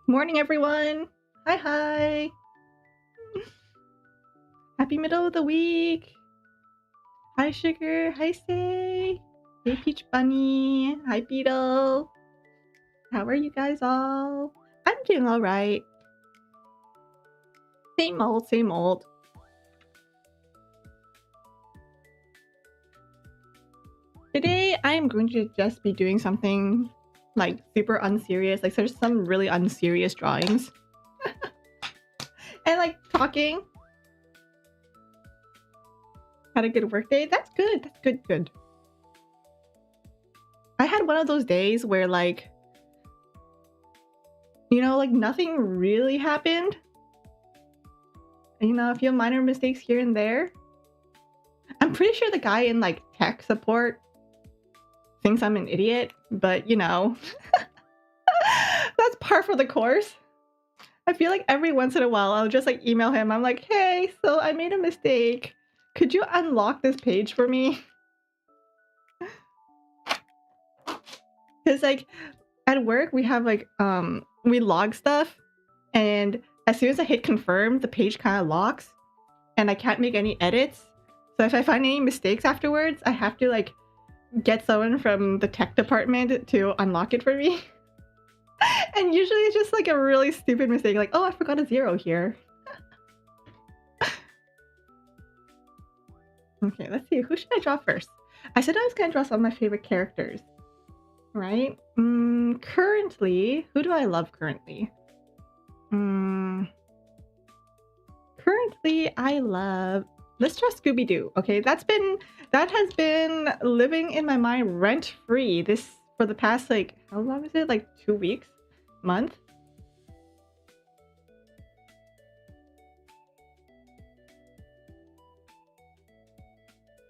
Morning, everyone. Hi. Happy middle of the week. Hi, Sugar. Hi, Say. Hey, Peach Bunny. Hi, Beetle. How are you guys all? I'm doing all right. Same old, same old. Today, I'm going to just be doing something like super unserious. Like, there's some really unserious drawings. And like talking. Had a good work day. That's good. That's good. I had one of those days where like, you know, like nothing really happened. You know, a few minor mistakes here and there. I'm pretty sure the guy in like tech support thinks I'm an idiot, but you know, that's par for the course. I feel like every once in a while I'll just like email him. I'm like, hey, so I made a mistake. Could you unlock this page for me? Because like at work we have like we log stuff, and as soon as I hit confirm, the page kind of locks and I can't make any edits. So if I find any mistakes afterwards, I have to like get someone from the tech department to unlock it for me. And usually it's just like a really stupid mistake, like, oh, I forgot a 0 here. Okay, let's see. Who should I draw first? I said I was going to draw some of my favorite characters, right? Currently, who do I love currently? Currently, I love... Let's draw Scooby-Doo, okay? That has been living in my mind rent-free for the past, like, how long is it? Like 2 weeks? Month?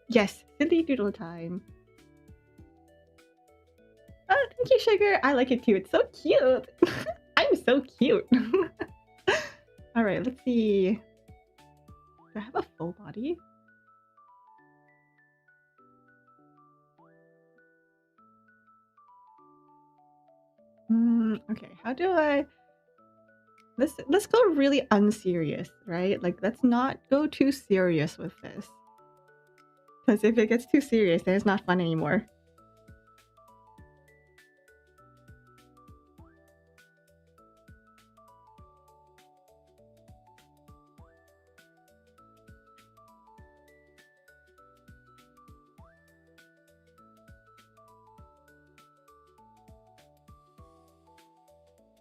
Yes, silly doodle time. Oh, thank you, Sugar. I like it too. It's so cute. I'm so cute. All right, let's see. Do I have a full body? Okay, how do I... Let's go really unserious, right? Like, let's not go too serious with this. Because if it gets too serious, then it's not fun anymore.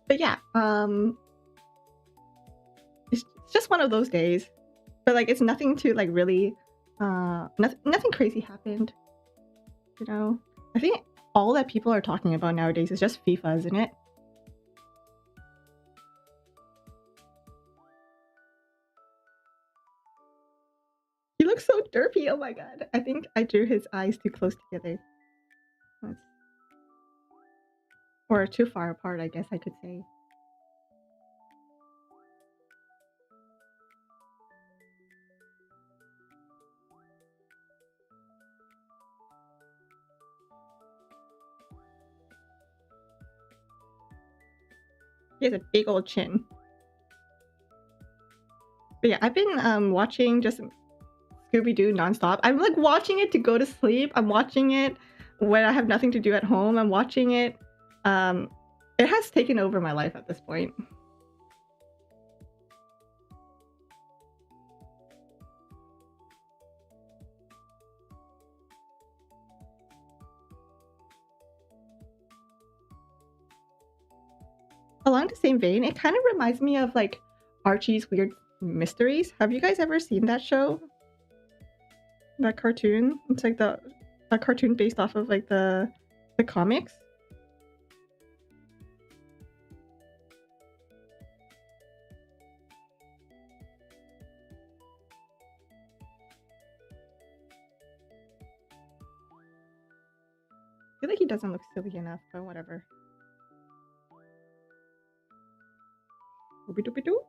But yeah, it's just one of those days. But like, it's nothing to like really, nothing crazy happened. You know, I think all that people are talking about nowadays is just FIFA, isn't it? He looks so derpy. Oh my god! I think I drew his eyes too close together. Or too far apart, I guess I could say. He has a big old chin. But yeah, I've been watching just Scooby-Doo nonstop. I'm like watching it to go to sleep. I'm watching it when I have nothing to do at home. I'm watching it. It has taken over my life at this point. Along the same vein, it kind of reminds me of like Archie's Weird Mysteries. Have you guys ever seen that show? That cartoon? It's like a cartoon based off of like the comics. I feel like he doesn't look silly enough, but whatever. Doopy-doopy-doo!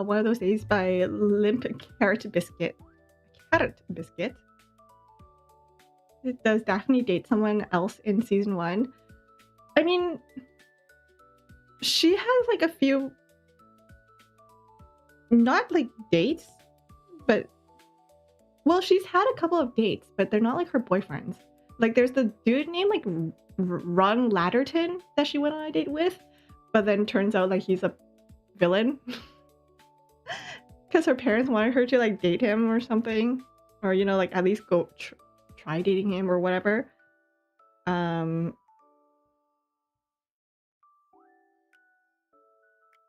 One of Those Days by Limp Carrot Biscuit. Carrot Biscuit. Does Daphne date someone else in season 1? I mean, she has like a few, not like dates, but well, she's had a couple of dates, but they're not like her boyfriends. Like there's the dude named like Ron Latterton that she went on a date with, but then turns out like he's a villain because her parents wanted her to like date him or something, or you know, like at least go try dating him or whatever. And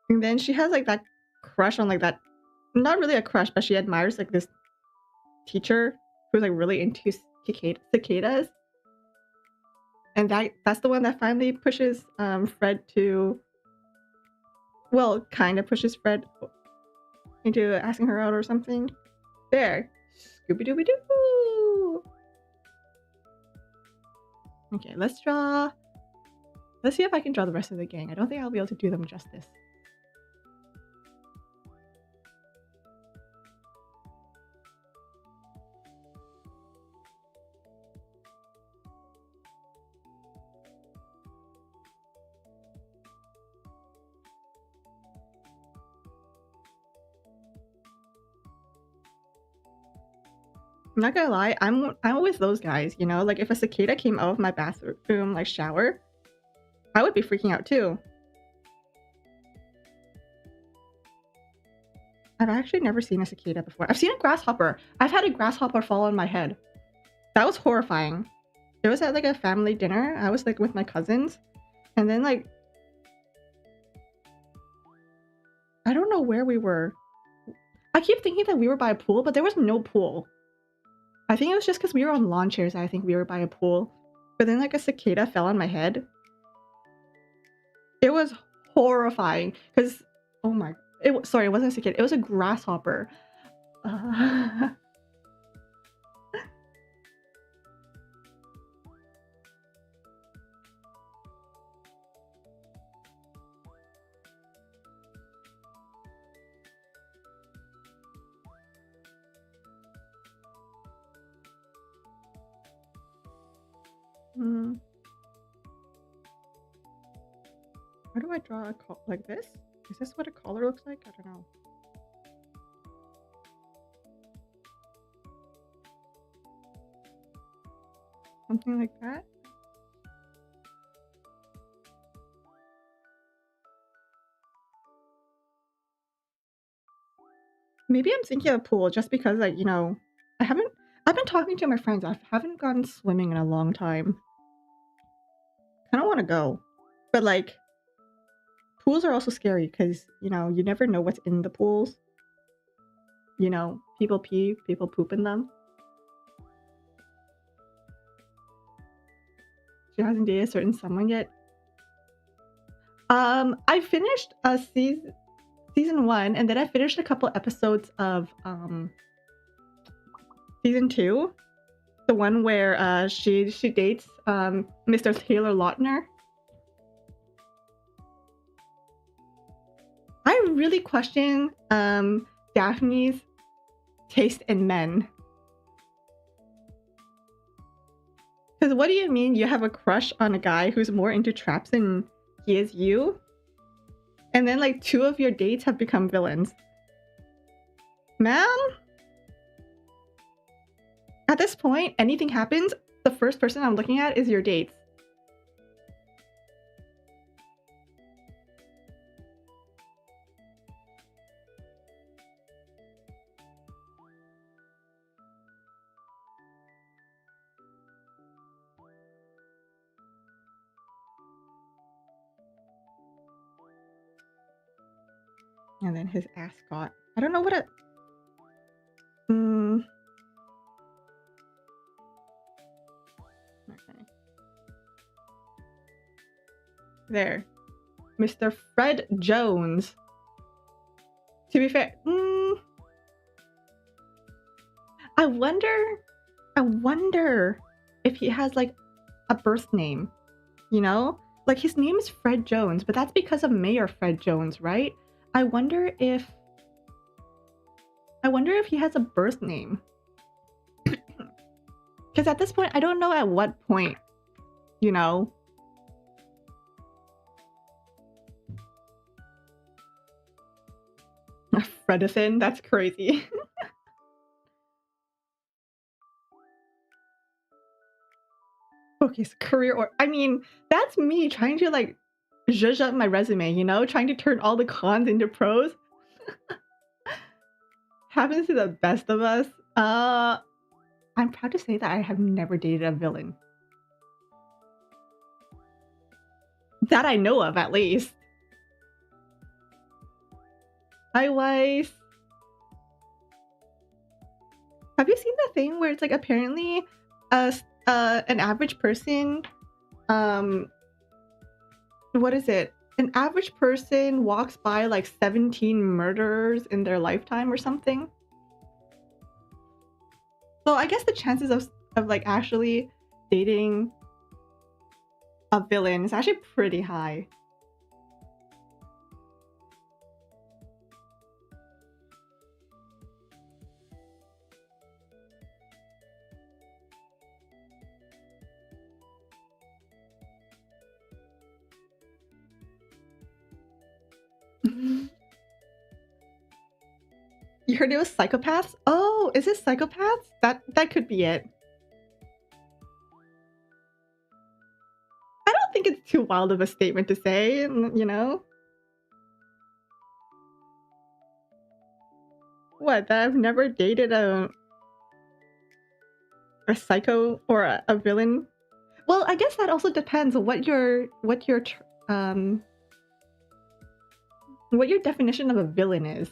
then she has like that crush on like that, not really a crush, but she admires like this teacher who's like really into cicadas, and that's the one that finally pushes Fred to, well, kind of pushes Fred into asking her out or something. There, Scooby-Dooby-Doo. Okay, let's see if I can draw the rest of the gang. I don't think I'll be able to do them justice. I'm not gonna lie, I'm always those guys, you know? Like if a cicada came out of my bathroom like shower, I would be freaking out too. I've actually never seen a cicada before. I've seen a grasshopper. I've had a grasshopper fall on my head. That was horrifying. It was at like a family dinner. I was like with my cousins, and then like I don't know where we were. I keep thinking that we were by a pool, but there was no pool. I think it was just because we were on lawn chairs. I think we were by a pool, but then like a cicada fell on my head. It was horrifying because, oh my, sorry, it wasn't a cicada. It was a grasshopper. How do I draw a like this? Is this what a collar looks like? I don't know. Something like that. Maybe I'm thinking of a pool just because, like, you know, I've been talking to my friends. I haven't gone swimming in a long time. I don't want to go, but like, pools are also scary because, you know, you never know what's in the pools. You know, people pee, people poop in them. She hasn't dated a certain someone yet. I finished season 1, and then I finished a couple episodes of season 2, the one where she dates Mr. Taylor Lautner. I really question Daphne's taste in men. Because what do you mean you have a crush on a guy who's more into traps than he is you? And then like 2 of your dates have become villains. Ma'am? At this point, anything happens, the first person I'm looking at is your dates. And then his ascot. I don't know what Okay. There. Mr. Fred Jones. To be fair, I wonder if he has like a birth name, you know? Like his name is Fred Jones, but that's because of Mayor Fred Jones, right? I wonder if I wonder if he has a birth name. Because at this point, I don't know at what point, you know. Fredison, that's crazy. Okay, so career or I mean, that's me trying to like zhuzh up my resume, you know, trying to turn all the cons into pros. Happens to the best of us. I'm proud to say that I have never dated a villain. That I know of, at least. Hi, Weiss. Have you seen the thing where it's like apparently an average person, what is it? An average person walks by like 17 murderers in their lifetime or something? So I guess the chances of like actually dating a villain is actually pretty high. You heard it was psychopaths? Oh, is it psychopaths? That could be it. I don't think it's too wild of a statement to say, you know? What, that I've never dated a psycho or a villain? Well, I guess that also depends on what your definition of a villain is.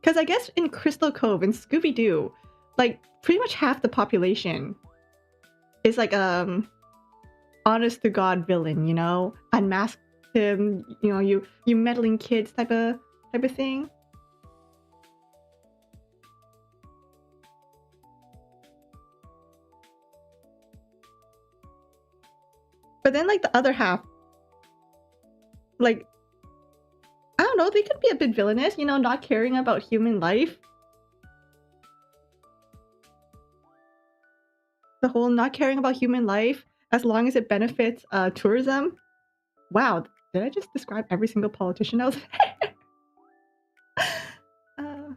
Because I guess in Crystal Cove and Scooby-Doo, like pretty much half the population is like honest to God villain, you know? Unmask him, you know, you meddling kids type of thing. But then like the other half, like I don't know, they could be a bit villainous, you know, not caring about human life. The whole not caring about human life as long as it benefits tourism. Wow, did I just describe every single politician out there?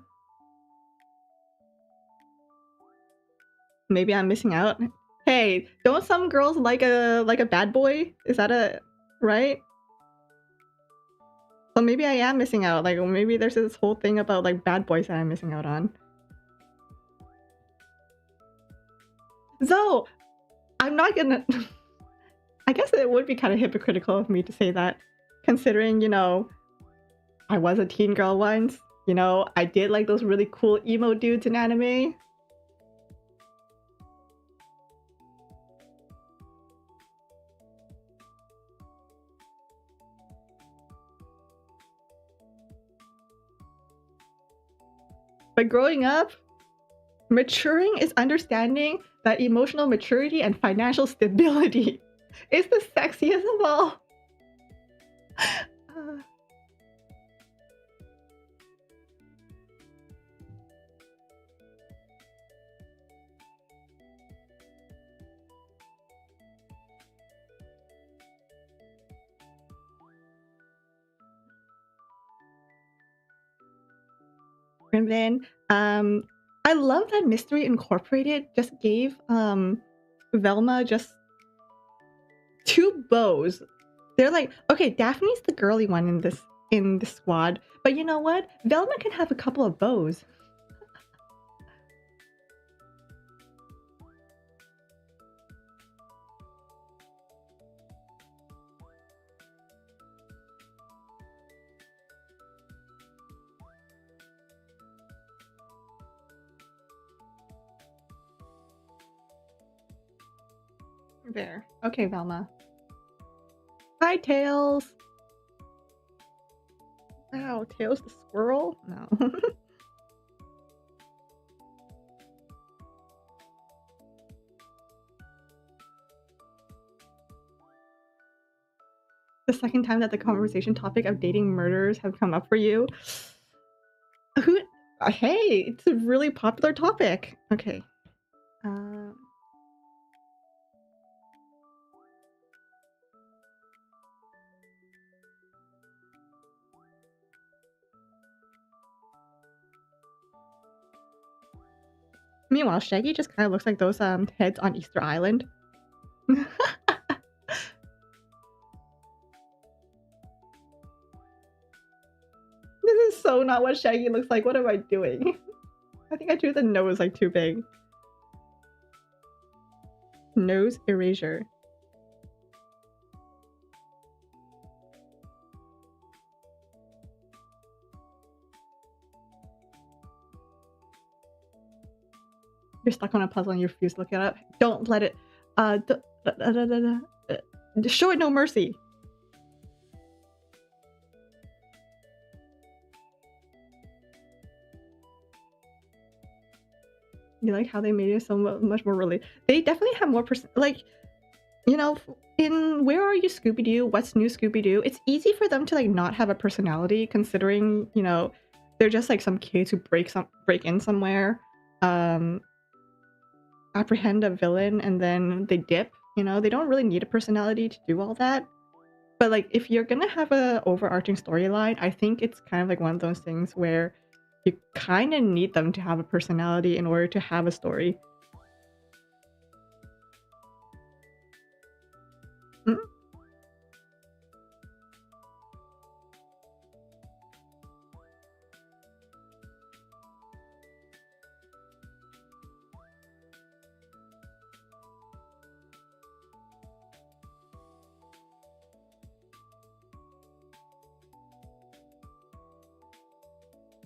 Maybe I'm missing out. Hey, don't some girls like a bad boy? Is that a right? So maybe I am missing out. Like maybe there's this whole thing about like bad boys that I'm missing out on. So I'm not gonna. I guess it would be kind of hypocritical of me to say that, considering, you know, I was a teen girl once. You know, I did like those really cool emo dudes in anime. But growing up, maturing is understanding that emotional maturity and financial stability is the sexiest of all. And then I love that Mystery Incorporated just gave Velma just 2 bows. They're like, okay, Daphne's the girly one in this squad, but you know what? Velma can have a couple of bows. There. Okay, Velma. Hi, Tails. Wow, Tails the squirrel? No. The second time that the conversation topic of dating murders have come up for you. Who Hey, it's a really popular topic. Okay. Meanwhile, Shaggy just kind of looks like those heads on Easter Island. This is so not what Shaggy looks like. What am I doing? I think I drew the nose like too big. Nose erasure. You're stuck on a puzzle and you refuse to look it up. Don't let it. Show it no mercy. You like how they made it so much more really? They definitely have more like, you know, in Where Are You, Scooby-Doo? What's New, Scooby-Doo? It's easy for them to like not have a personality, considering, you know, they're just like some kids who break in somewhere, apprehend a villain, and then they dip. You know, they don't really need a personality to do all that. But like, if you're gonna have a overarching storyline, I think it's kind of like one of those things where you kind of need them to have a personality in order to have a story. Mm?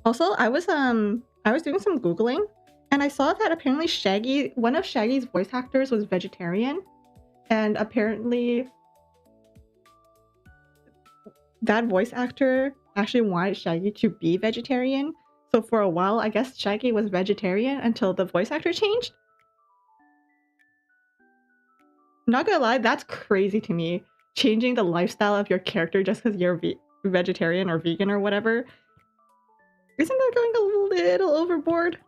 Also, I was doing some Googling, and I saw that apparently one of Shaggy's voice actors was vegetarian, and apparently that voice actor actually wanted Shaggy to be vegetarian. So for a while, I guess Shaggy was vegetarian until the voice actor changed. Not gonna lie, that's crazy to me. Changing the lifestyle of your character just because you're vegetarian or vegan or whatever. Isn't that going a little overboard?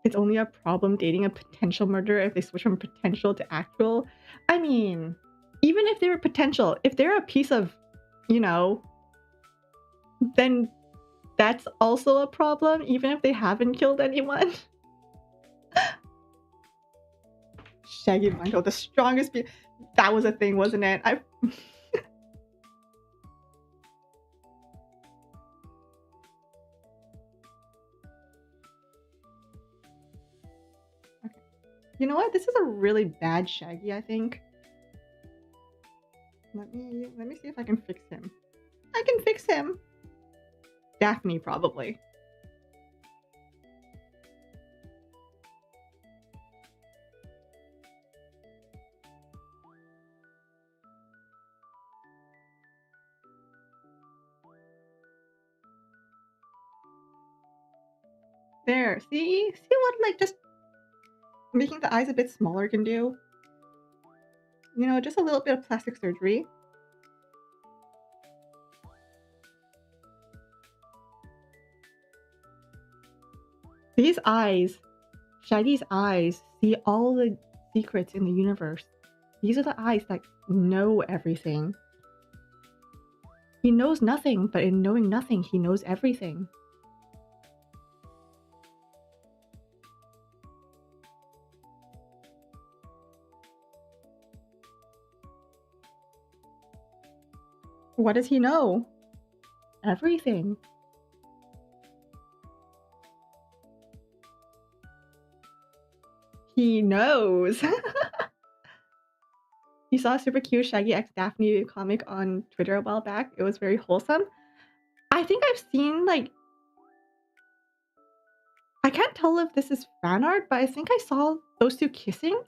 It's only a problem dating a potential murderer if they switch from potential to actual. I mean, even if they were potential, if they're a piece of, you know, then that's also a problem, even if they haven't killed anyone. Shaggy Mango, the strongest that was a thing, wasn't it? Okay. You know what? This is a really bad Shaggy, I think. Let me see if I can fix him. I can fix him. Daphne, probably. There, see what like just making the eyes a bit smaller can do? You know, just a little bit of plastic surgery. These eyes, Shaggy's eyes, see all the secrets in the universe. These are the eyes that know everything. He knows nothing, but in knowing nothing, he knows everything. What does he know? Everything. He knows. You saw a super cute Shaggy X Daphne comic on Twitter a while back. It was very wholesome. I think I've seen like, I can't tell if this is fan art, but I think I saw those two kissing.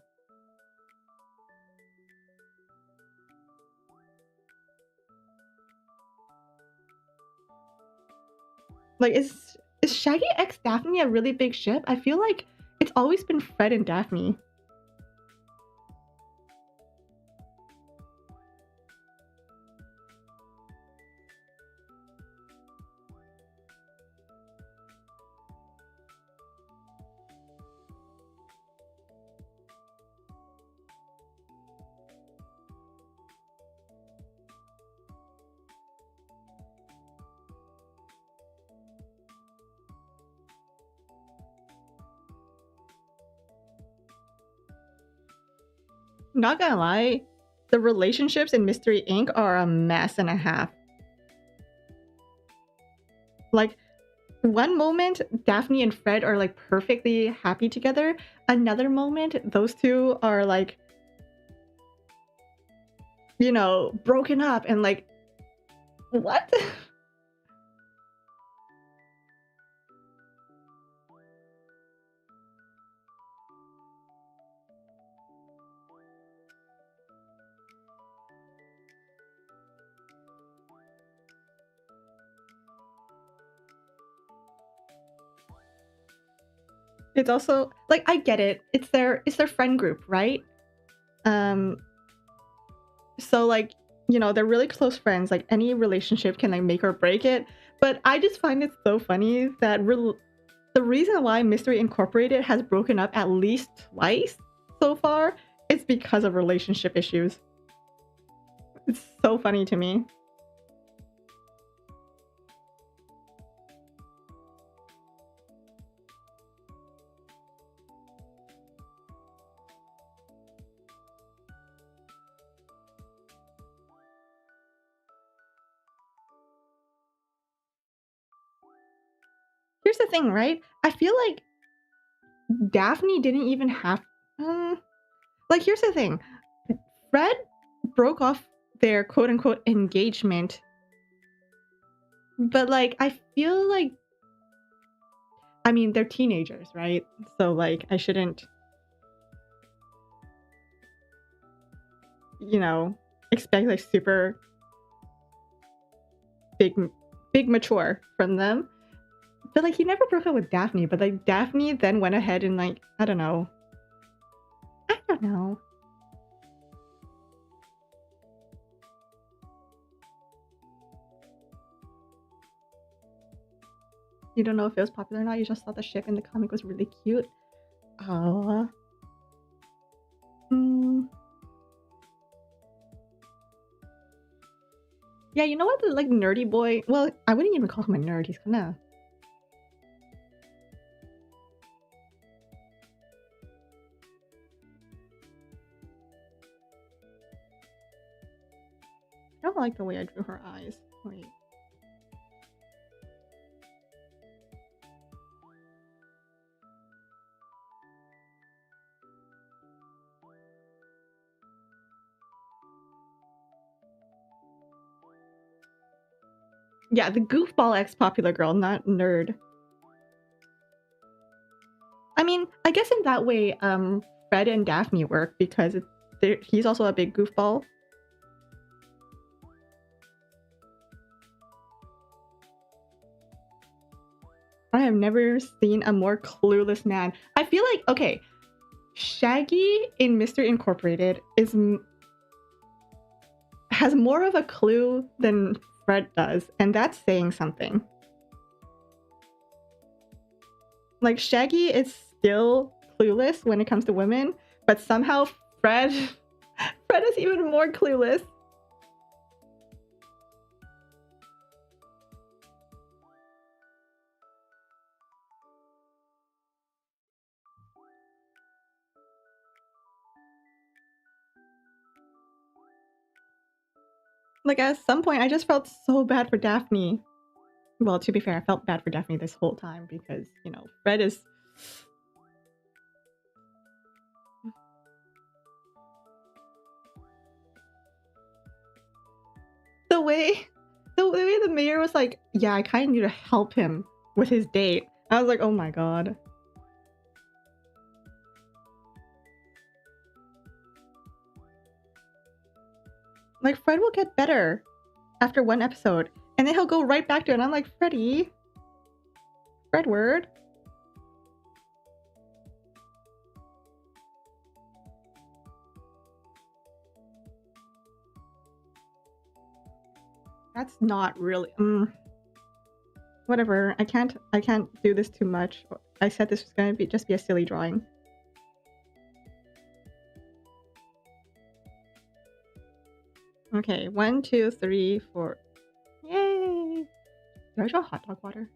Like, is Shaggy X Daphne a really big ship? I feel like it's It's always been Fred and Daphne. Not gonna lie, the relationships in Mystery Inc. are a mess and a half. Like, one moment, Daphne and Fred are like perfectly happy together. Another moment, those two are like, you know, broken up and like, what? It's also like, I get it. It's their friend group, right? So like, you know, they're really close friends. Like any relationship can like make or break it. But I just find it so funny that the reason why Mystery Incorporated has broken up at least twice so far is because of relationship issues. It's so funny to me. Here's the thing, right? I feel like Daphne didn't even have... like, here's the thing. Fred broke off their quote-unquote engagement. But, like, I feel like... I mean, they're teenagers, right? So, like, I shouldn't... you know, expect, like, super... big mature from them. But, like, he never broke up with Daphne. But, like, Daphne then went ahead and, like, I don't know. You don't know if it was popular or not? You just thought the ship in the comic was really cute? Oh. Yeah, you know what? The, like, nerdy boy... Well, I wouldn't even call him a nerd. He's kinda... I don't like the way I drew her eyes. Wait. Yeah, the goofball ex-popular girl, not nerd. I mean, I guess in that way, Fred and Daphne work because he's also a big goofball. I have never seen a more clueless man. I feel like, okay, Shaggy in Mystery Incorporated has more of a clue than Fred does, and that's saying something. Like, Shaggy is still clueless when it comes to women, but somehow Fred is even more clueless. Like, at some point, I just felt so bad for Daphne. Well, to be fair, I felt bad for Daphne this whole time because, you know, Fred is... The way the mayor was like, yeah, I kind of need to help him with his date. I was like, oh my god. Like, Fred will get better after one episode, and then he'll go right back to it. And I'm like, Fredward. That's not really. Whatever. I can't do this too much. I said this was gonna just be a silly drawing. Okay, 1, 2, 3, 4. Yay! Did I draw hot dog water?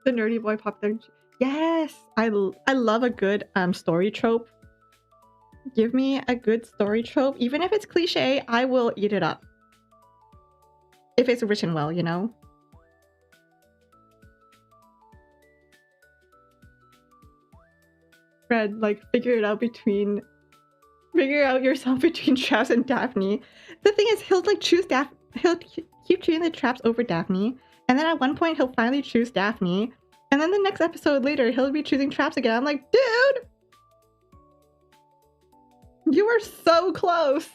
The nerdy boy popped there. Yes! I love a good story trope. Give me a good story trope. Even if it's cliche, I will eat it up. If it's written well, you know? Fred, like, figure out yourself between traps and Daphne. The thing is, he'll like choose he'll keep choosing the traps over Daphne, and then at one point he'll finally choose Daphne, and then the next episode later he'll be choosing traps again. I'm like, dude! You were so close!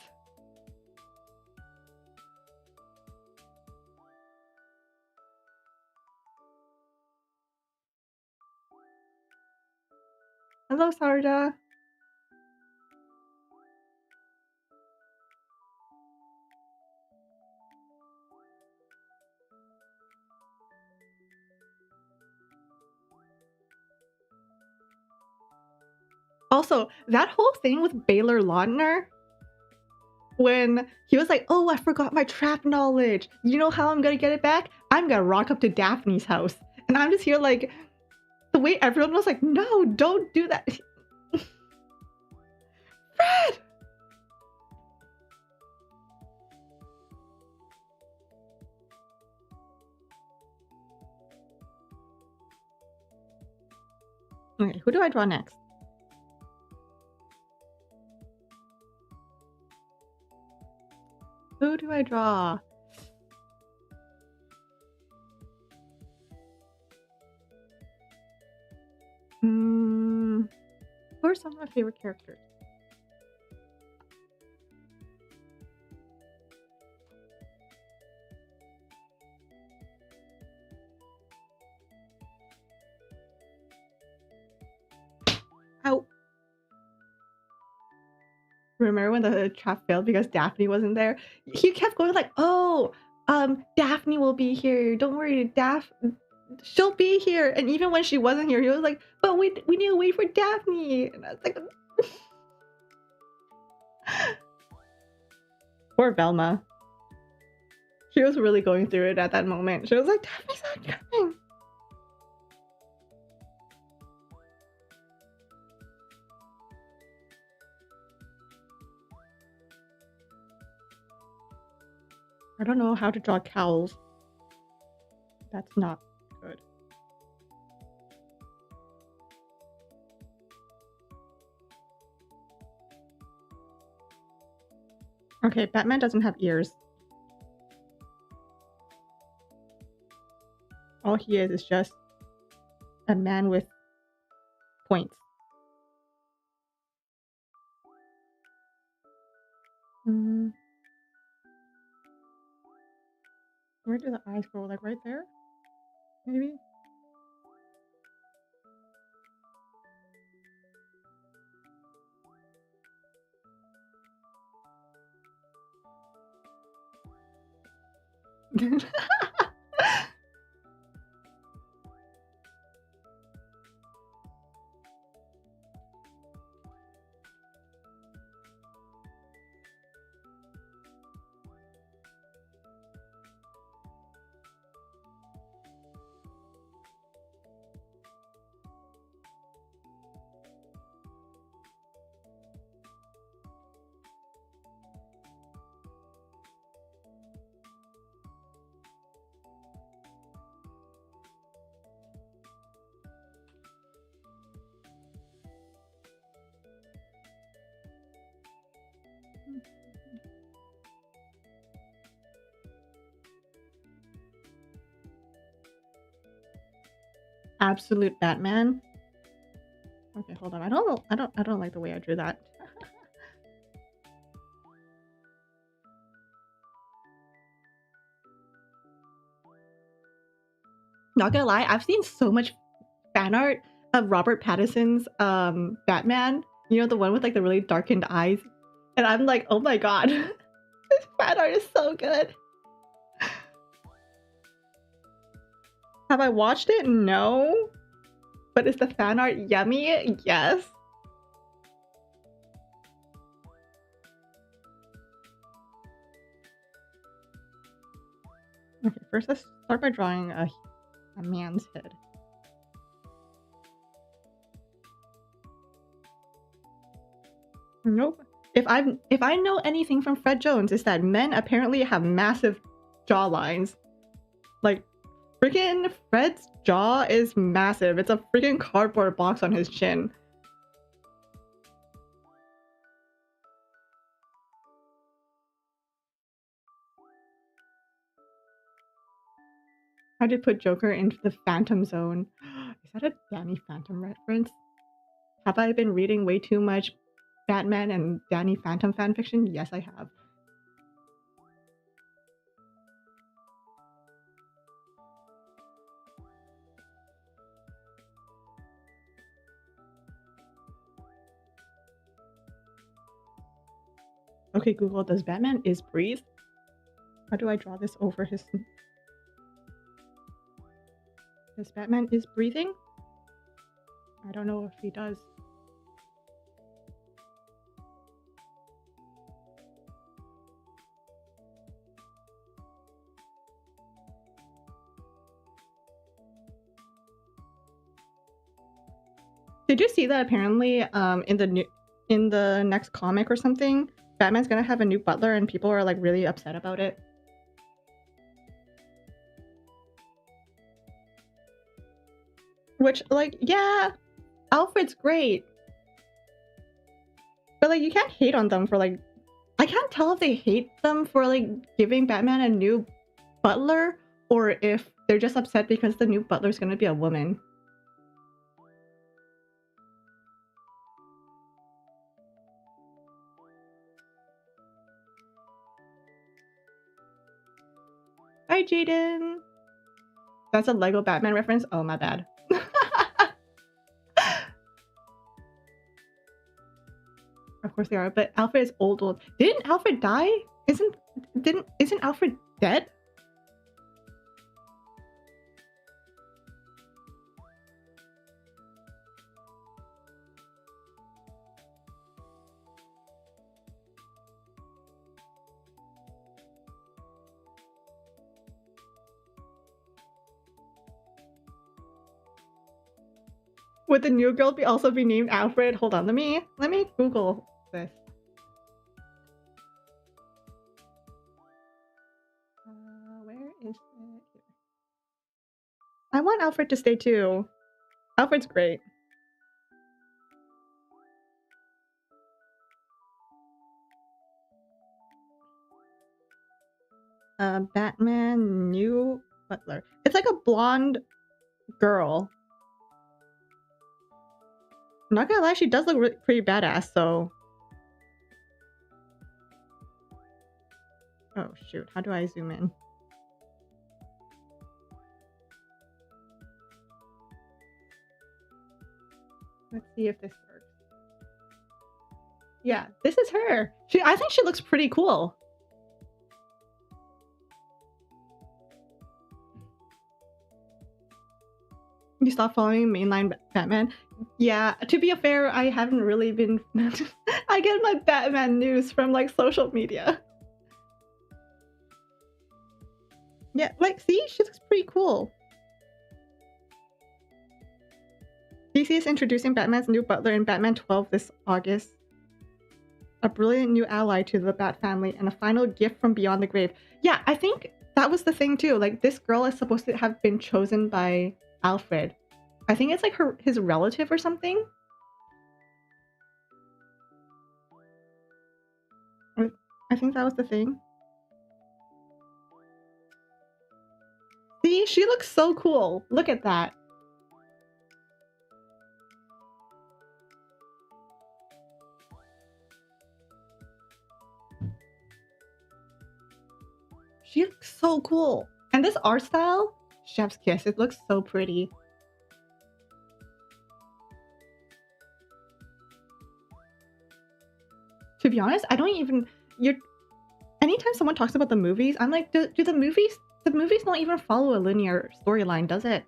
Hello, Sarda. Also, that whole thing with Baylor Lautner, when he was like, oh, I forgot my trap knowledge. You know how I'm gonna get it back? I'm gonna rock up to Daphne's house. And I'm just here like, the way everyone was like, no, don't do that. Fred! Okay, who do I draw next? Who do I draw? Who are some of my favorite characters? Ow. Remember when the trap failed because Daphne wasn't there? He kept going like, oh, Daphne will be here. Don't worry, she'll be here. And even when she wasn't here, he was like, but we need to wait for Daphne. And I was like, poor Velma. She was really going through it at that moment. She was like, Daphne's not coming. I don't know how to draw cowls. That's not good. Okay, Batman doesn't have ears. All he is just a man with points. Where do the eyes go? Like right there? Maybe? Absolute Batman. Okay, hold on. I don't like the way I drew that. Not gonna lie, I've seen so much fan art of Robert Pattinson's Batman. You know, the one with like the really darkened eyes. And I'm like, oh my god. This fan art is so good. Have I watched it? No. But is the fan art yummy? Yes. Okay, first let's start by drawing a man's head. Nope. If I know anything from Fred Jones, it's that men apparently have massive jawlines. Like, freaking Fred's jaw is massive. It's a freaking cardboard box on his chin. I did put Joker into the Phantom Zone. Is that a Danny Phantom reference? Have I been reading way too much Batman and Danny Phantom fanfiction? Yes, I have. Okay, Google, does Batman is breathe? How do I draw this over his... Does Batman is breathing? I don't know if he does. Did you see that apparently in the next comic or something, Batman's gonna have a new butler and people are like really upset about it? Which, like, yeah, Alfred's great. But like, you can't hate on them for like... I can't tell if they hate them for like giving Batman a new butler or if they're just upset because the new butler's gonna be a woman. Hi, Jaden! That's a Lego Batman reference? Oh, my bad. Of course they are, but Alfred is old. Didn't Alfred die? Isn't Alfred dead? Would the new girl also be named Alfred? Hold on, let me Google this. Where is it? Here. I want Alfred to stay too. Alfred's great. Batman new butler. It's like a blonde girl. I'm not gonna lie, she does look pretty badass, so... Oh shoot, how do I zoom in? Let's see if this works. Yeah, this is her. I think she looks pretty cool. You stopped following mainline Batman? Yeah, to be fair, I haven't really been... I get my Batman news from like social media. Yeah, like, see? She looks pretty cool. DC is introducing Batman's new butler in Batman 12 this August. A brilliant new ally to the Bat family and a final gift from beyond the grave. Yeah, I think that was the thing too. Like, this girl is supposed to have been chosen by Alfred. I think it's like his relative or something. I think that was the thing. See, she looks so cool. Look at that. She looks so cool. And this art style, chef's kiss. It looks so pretty. To be honest, I don't even... Anytime someone talks about the movies, I'm like, do the movies don't even follow a linear storyline, does it?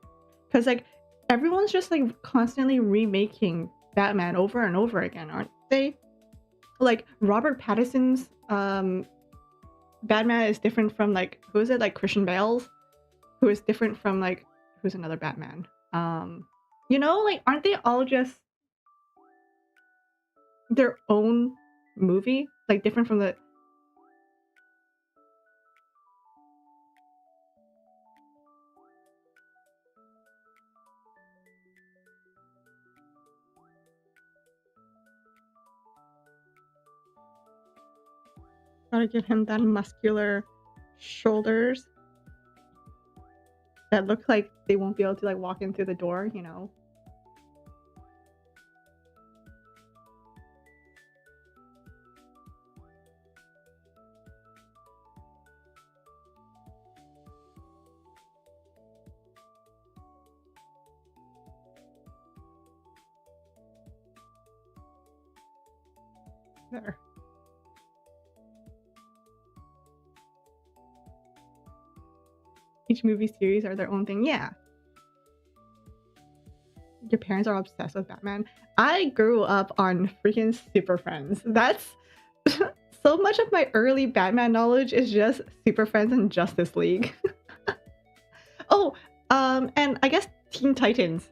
Because like everyone's just like constantly remaking Batman over and over again, aren't they? Like Robert Pattinson's Batman is different from like, who is it, like Christian Bale's, who is different from like, who's another Batman? You know, like aren't they all just their own movie, like different from the... Gotta give him that muscular shoulders that look like they won't be able to like walk in through the door, you know. There. Each movie series are their own thing. Yeah. Your parents are obsessed with Batman. I grew up on freaking Super Friends. That's so much of my early Batman knowledge is just Super Friends and Justice League. Oh, and I guess Teen Titans.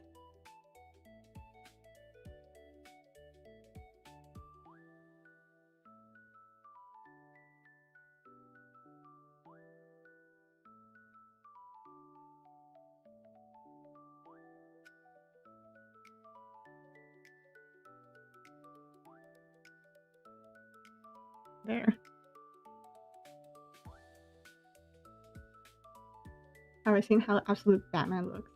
There. Have I seen how absolute Batman looks?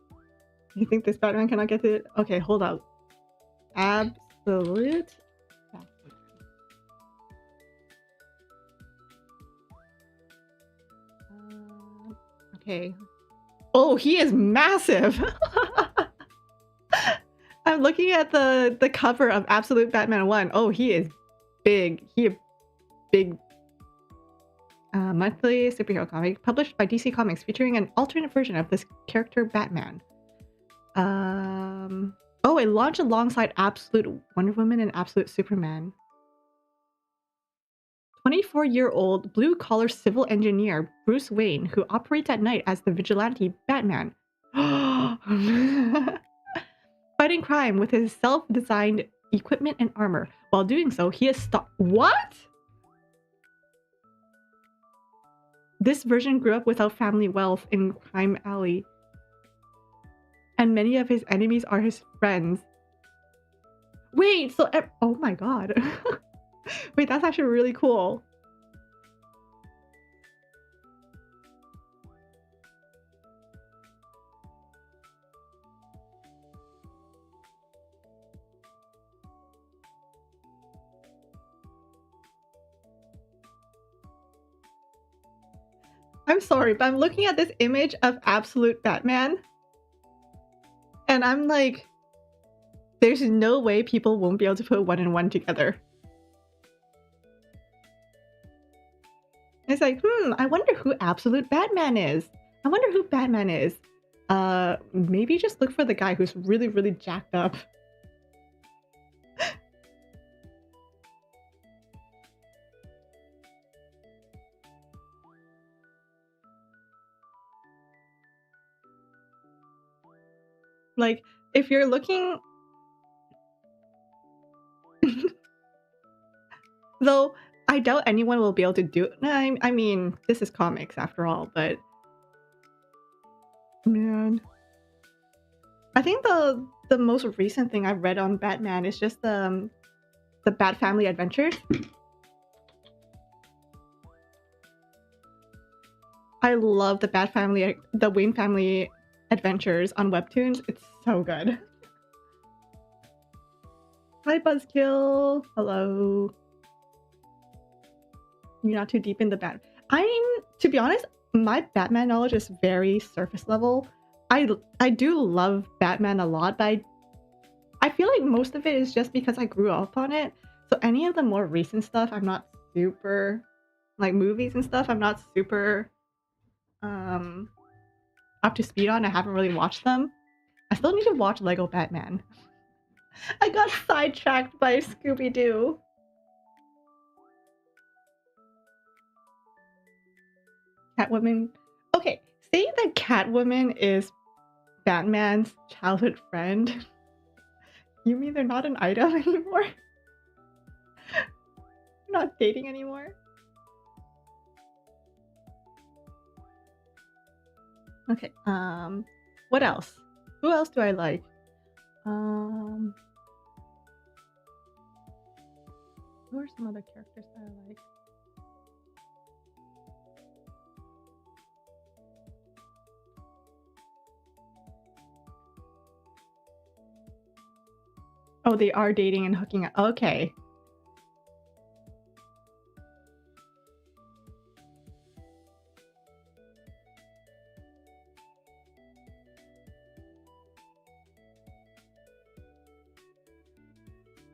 You think this Batman cannot get to it? Okay, hold up. Absolute Batman. Okay. Oh, he is massive! I'm looking at the cover of Absolute Batman 1. Oh, he is big. He is big. Monthly superhero comic published by DC Comics featuring an alternate version of this character Batman. Oh, it launched alongside Absolute Wonder Woman and Absolute Superman. 24-year-old blue-collar civil engineer Bruce Wayne, who operates at night as the vigilante Batman. Fighting crime with his self-designed equipment and armor. While doing so, he is What? This version grew up without family wealth in Crime Alley. And many of his enemies are his friends. Wait, so... Oh my god. Wait, that's actually really cool. I'm sorry, but I'm looking at this image of Absolute Batman. And I'm like, there's no way people won't be able to put one and one together. It's like, I wonder who Absolute Batman is. I wonder who Batman is. Maybe just look for the guy who's really, really jacked up. Like, if you're looking... Though, I doubt anyone will be able to do it. I mean, this is comics after all, but... Man. I think the most recent thing I've read on Batman is just the Bat Family Adventures. I love the Wayne Family Adventures on Webtoons. It's so good. Hi, Buzzkill. Hello. You're not too deep in the Bat. To be honest, my Batman knowledge is very surface level. I do love Batman a lot, but I feel like most of it is just because I grew up on it. So any of the more recent stuff, I'm not super like movies and stuff. I'm not super um up to speed on. I haven't really watched them. I still need to watch Lego Batman. I got sidetracked by Scooby Doo. Catwoman. Okay, saying that Catwoman is Batman's childhood friend. You mean they're not an item anymore? Not dating anymore? Okay, what else? Who else do I like? Who are some other characters that I like? Oh, they are dating and hooking up. Okay.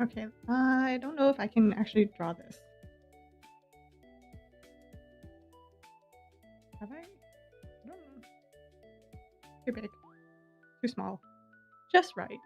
Okay, I don't know if I can actually draw this. Have I? I don't know. Too big. Too small. Just right.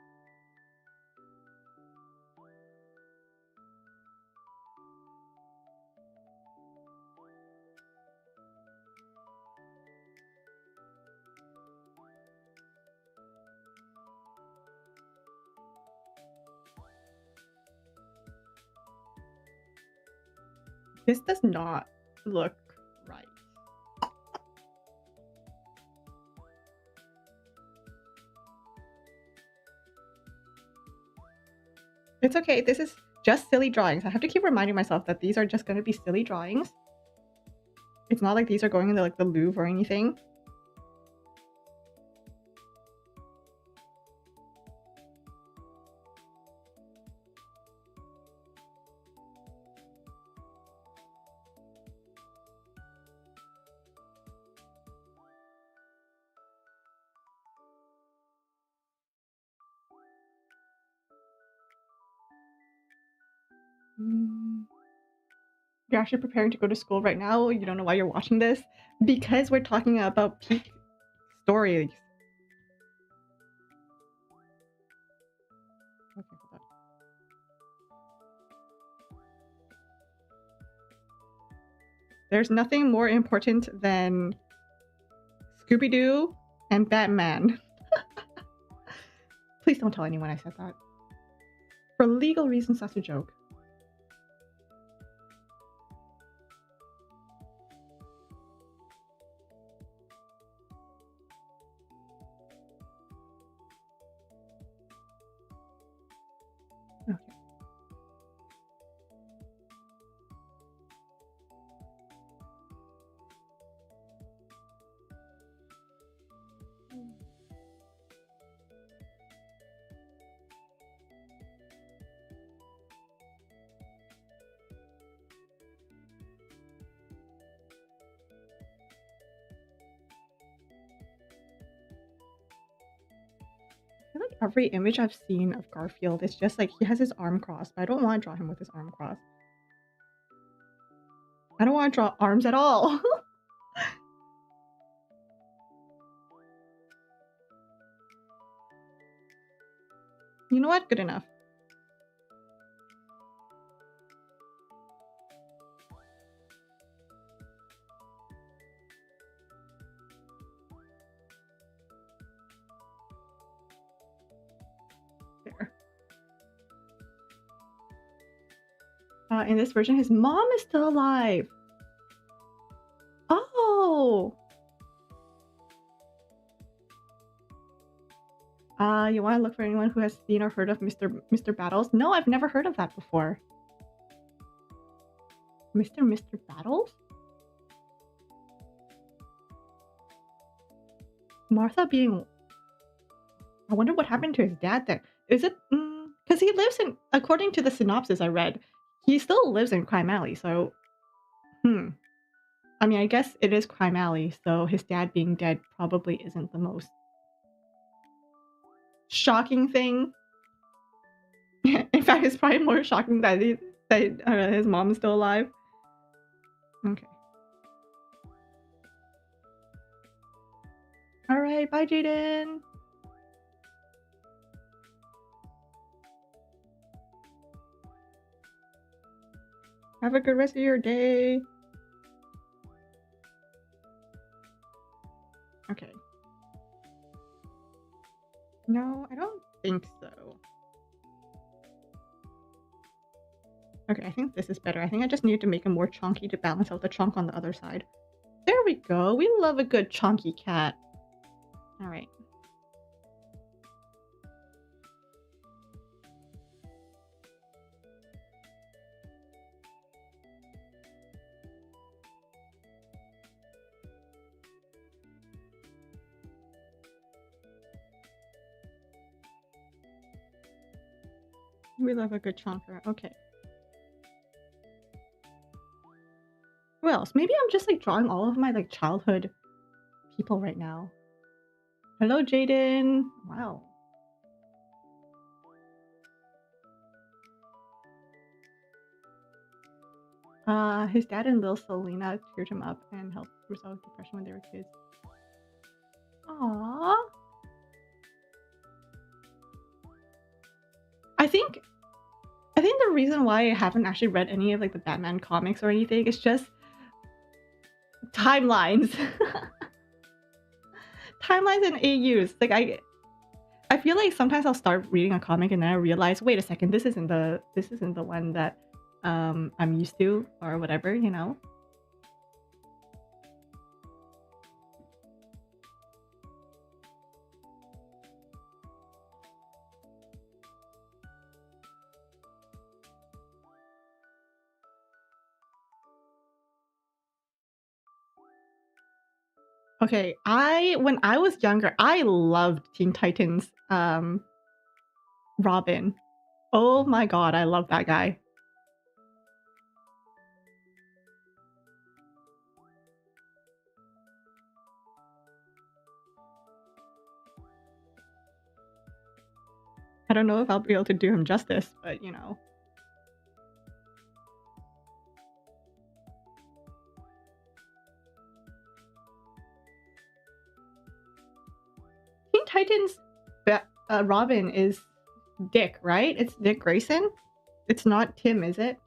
This does not look right. It's okay. This is just silly drawings. I have to keep reminding myself that these are just going to be silly drawings. It's not like these are going into like the Louvre or anything. You're actually preparing to go to school right now. You don't know why you're watching this? Because we're talking about peak stories. Okay, hold on. There's nothing more important than Scooby-Doo and Batman. Please don't tell anyone I said that. For legal reasons, that's a joke. Okay. I feel like every image I've seen of Garfield is just like he has his arm crossed, but I don't want to draw him with his arm crossed. I don't want to draw arms at all. You know what? Good enough. There. In this version, his mom is still alive. Oh! You want to look for anyone who has seen or heard of Mr. Battles? No, I've never heard of that before. Mr. Battles? Martha being... I wonder what happened to his dad there. Is it... Because he lives in... According to the synopsis I read, he still lives in Crime Alley, so... I mean, I guess it is Crime Alley, so his dad being dead probably isn't the most shocking thing. In fact, it's probably more shocking that his mom is still alive. Okay. All right, bye, Jaden. Have a good rest of your day. Okay. No, I don't think so. Okay, I think this is better. I think I just need to make him more chunky to balance out the chunk on the other side. There we go. We love a good chunky cat. All right. We love a good chunker. Okay. Who else? Maybe I'm just like drawing all of my like childhood people right now. Hello, Jaden. Wow. His dad and Lil Selena cheered him up and helped resolve depression when they were kids. Aww. I think the reason why I haven't actually read any of like the Batman comics or anything is just timelines. Timelines and AUs. Like I feel like sometimes I'll start reading a comic and then I realize, wait a second, this isn't the one that I'm used to or whatever, you know? Okay, when I was younger, I loved Teen Titans Robin. Oh my god, I love that guy. I don't know if I'll be able to do him justice, but you know. Teen Titans Robin is Dick, right? It's Dick Grayson? It's not Tim, is it?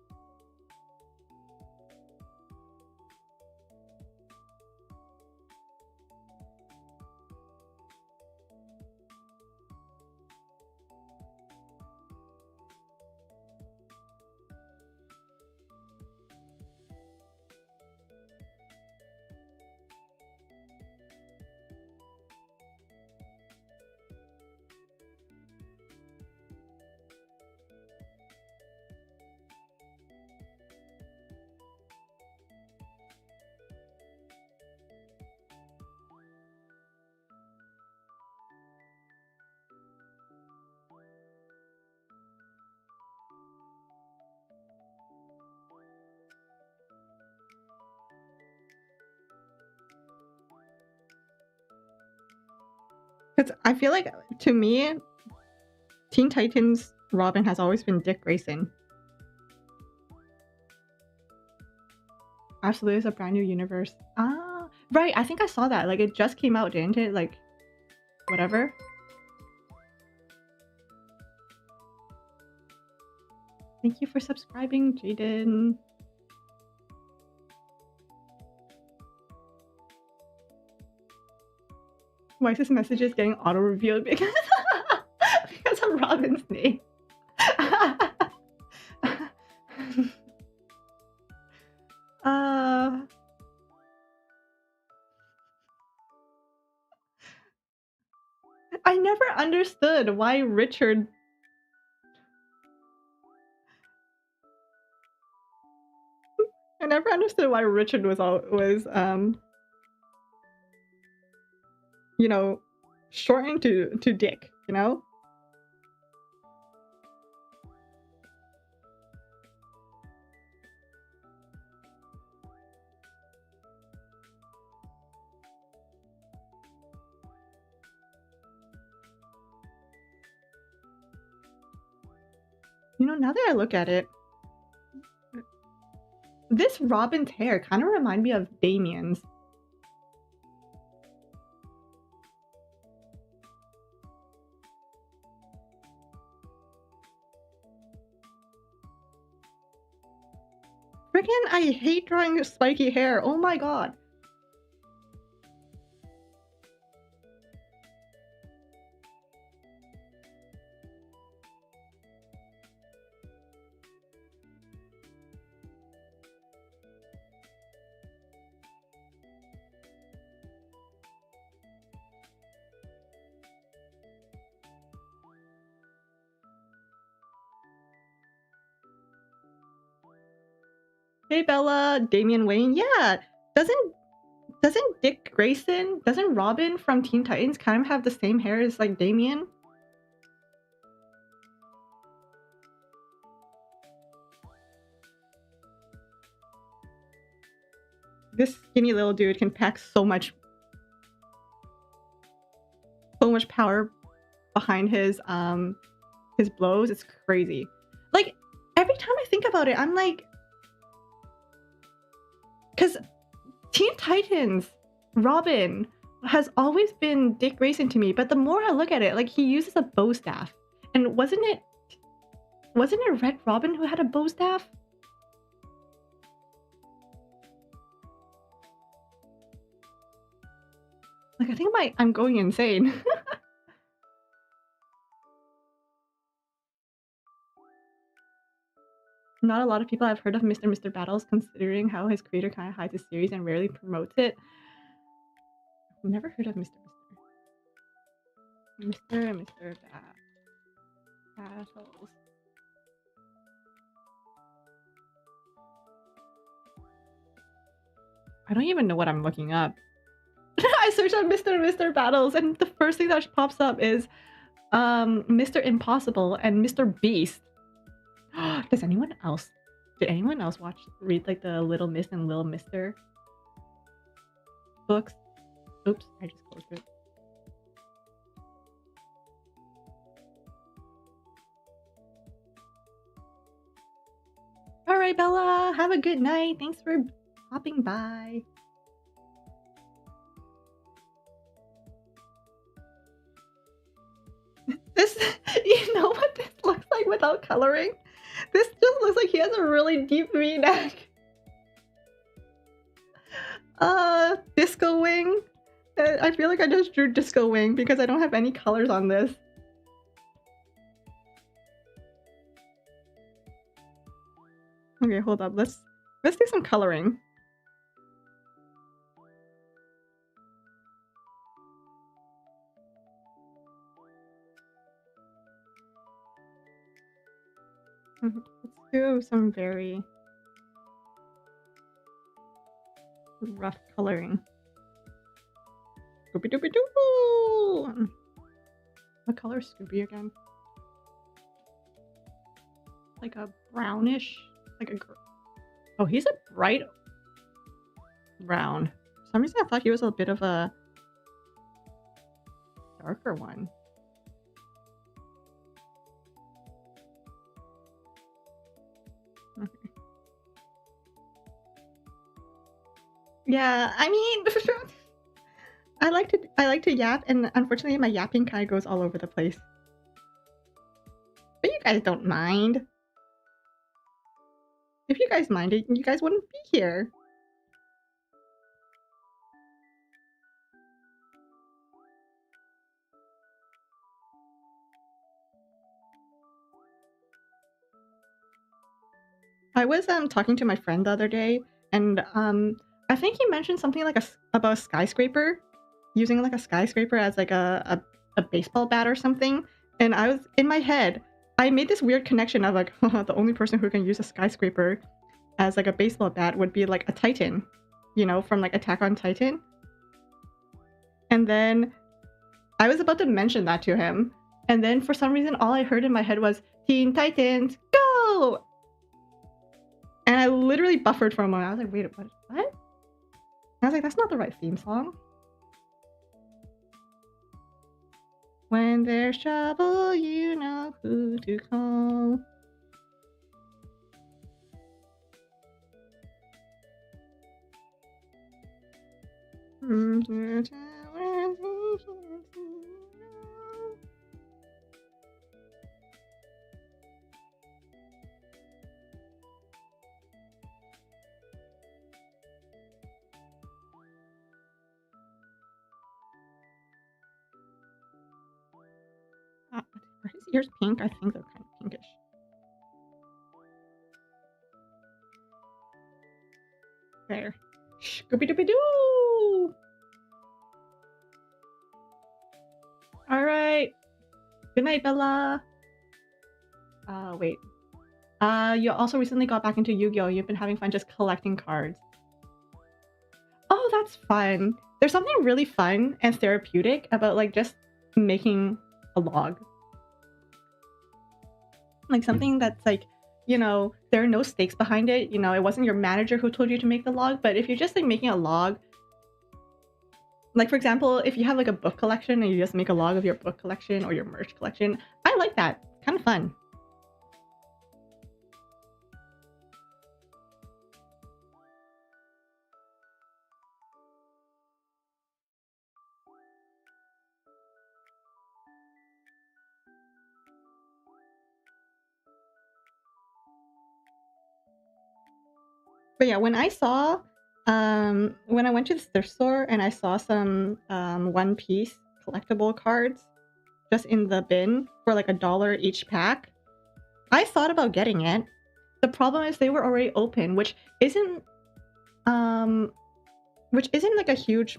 Because I feel like, to me, Teen Titans Robin has always been Dick Grayson. Absolutely, it's a brand new universe. Ah, right. I think I saw that. Like, it just came out, didn't it? Like, whatever. Thank you for subscribing, Jaden. Why is this message is getting auto-revealed? Because of Robin's name. I never understood why Richard... I never understood why Richard was you know, shortened to Dick, you know? You know, now that I look at it, this Robin's hair kind of reminds me of Damien's. Freaking, I hate drawing spiky hair. Oh my god. Hey Bella, Damian Wayne. Yeah, doesn't Dick Grayson, doesn't Robin from Teen Titans kind of have the same hair as like Damian? This skinny little dude can pack so much power behind his blows. It's crazy. Like every time I think about it, I'm like, because Teen Titans Robin has always been Dick Grayson to me, but the more I look at it, like he uses a bow staff, and wasn't it Red Robin who had a bow staff? Like I think I'm going insane. Not a lot of people have heard of Mr. Battles, considering how his creator kind of hides his series and rarely promotes it. I've never heard of Mr. Battles. I don't even know what I'm looking up. I searched on Mr. Battles, and the first thing that pops up is Mr. Impossible and Mr. Beast. Did anyone else read like the Little Miss and Little Mister books? Oops, I just closed it. All right, Bella, have a good night. Thanks for popping by. This, you know what this looks like without coloring? This just looks like he has a really deep V-neck. Disco Wing. I feel like I just drew Disco Wing because I don't have any colors on this. Okay, hold up. Let's do some coloring. Let's do some very rough coloring. Scooby Dooby Doo! What color is Scooby again? Like a brownish, like a. Oh, he's a bright brown. For some reason, I thought he was a bit of a darker one. Okay. Yeah, I mean, I like to yap, and unfortunately, my yapping kind of goes all over the place. But you guys don't mind. If you guys minded, you guys wouldn't be here. I was talking to my friend the other day, and I think he mentioned something like about a skyscraper, using like a skyscraper as like a baseball bat or something. And I was in my head, I made this weird connection of like the only person who can use a skyscraper as like a baseball bat would be like a Titan, you know, from like Attack on Titan. And then I was about to mention that to him, and then for some reason all I heard in my head was Teen Titans Go! And I literally buffered for a moment. I was like, wait, what? And I was like, that's not the right theme song. When there's trouble, you know who to call. Are his ears pink? I think they're kind of pinkish. There. Scooby-Dooby-Doo! Alright. Good night, Bella. Wait. You also recently got back into Yu-Gi-Oh! You've been having fun just collecting cards. Oh, that's fun. There's something really fun and therapeutic about like just making a log. Like something that's like, you know, there are no stakes behind it. You know, it wasn't your manager who told you to make the log, but if you're just like making a log, like for example, if you have like a book collection and you just make a log of your book collection or your merch collection, I like that. It's kind of fun. But yeah, when I saw, when I went to the thrift store and I saw some One Piece collectible cards just in the bin for like $1 each pack, I thought about getting it. The problem is they were already open, which isn't like a huge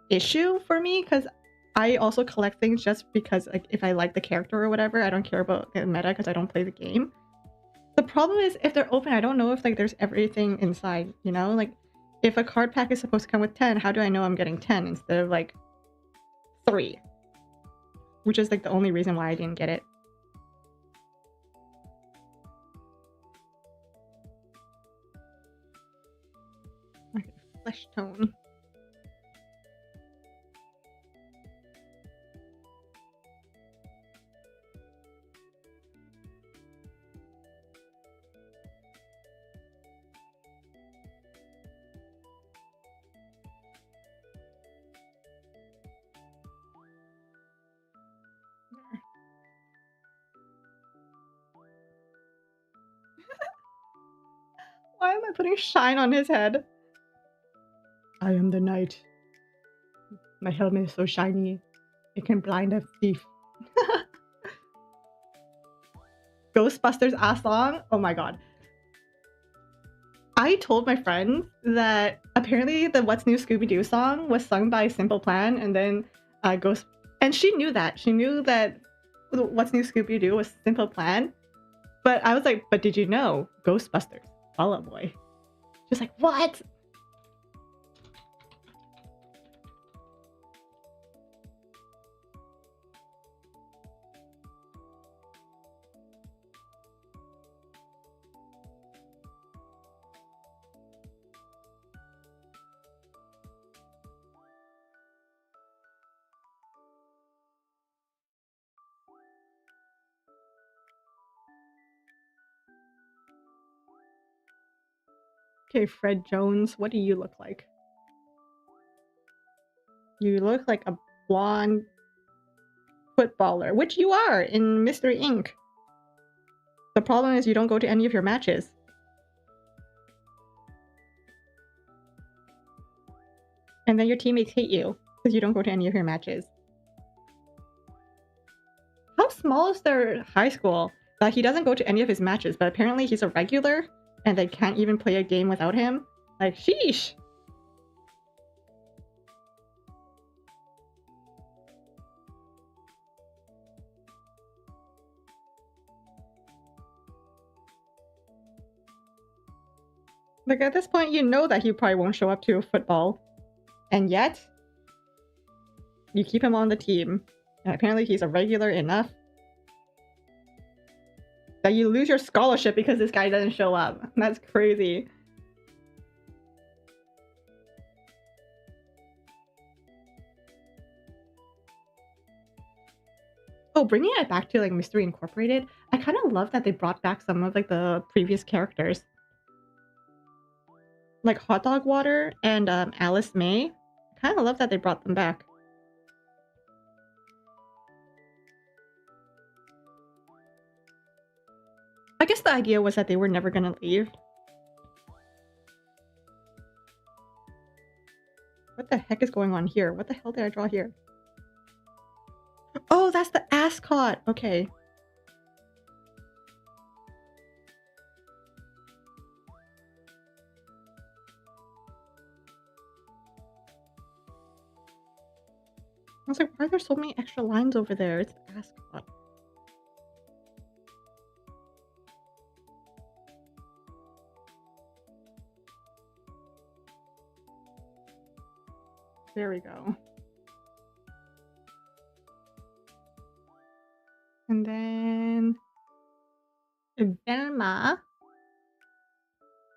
issue for me because I also collect things just because like if I like the character or whatever. I don't care about the meta because I don't play the game. The problem is if they're open, I don't know if like there's everything inside, you know? Like if a card pack is supposed to come with 10, how do I know I'm getting 10 instead of like 3? Which is like the only reason why I didn't get it. Okay, flesh tone. Why am I putting shine on his head? I am the knight. My helmet is so shiny, it can blind a thief. Ghostbusters ass song? Oh my god. I told my friend that apparently the What's New Scooby-Doo song was sung by Simple Plan and then and she knew that. She knew that What's New Scooby-Doo was Simple Plan. But I was like, but did you know Ghostbusters? Fall Out Boy. She was like, what? Okay, Fred Jones, what do you look like? You look like a blonde footballer, which you are in Mystery Inc. The problem is you don't go to any of your matches. And then your teammates hate you because you don't go to any of your matches. How small is their high school that he doesn't go to any of his matches, but apparently he's a regular and they can't even play a game without him? Like, sheesh! Like, at this point, you know that he probably won't show up to football. And yet, you keep him on the team. And apparently he's a regular enough that you lose your scholarship because this guy doesn't show up. That's crazy. Oh, bringing it back to like Mystery Incorporated, I kind of love that they brought back some of like the previous characters. like Hot Dog Water and Alice May. I kind of love that they brought them back. I guess the idea was that they were never gonna leave. What the heck is going on here? What the hell did I draw here? Oh, that's the ascot. Okay. I was like, why are there so many extra lines over there? It's the ascot. There we go. And then Velma.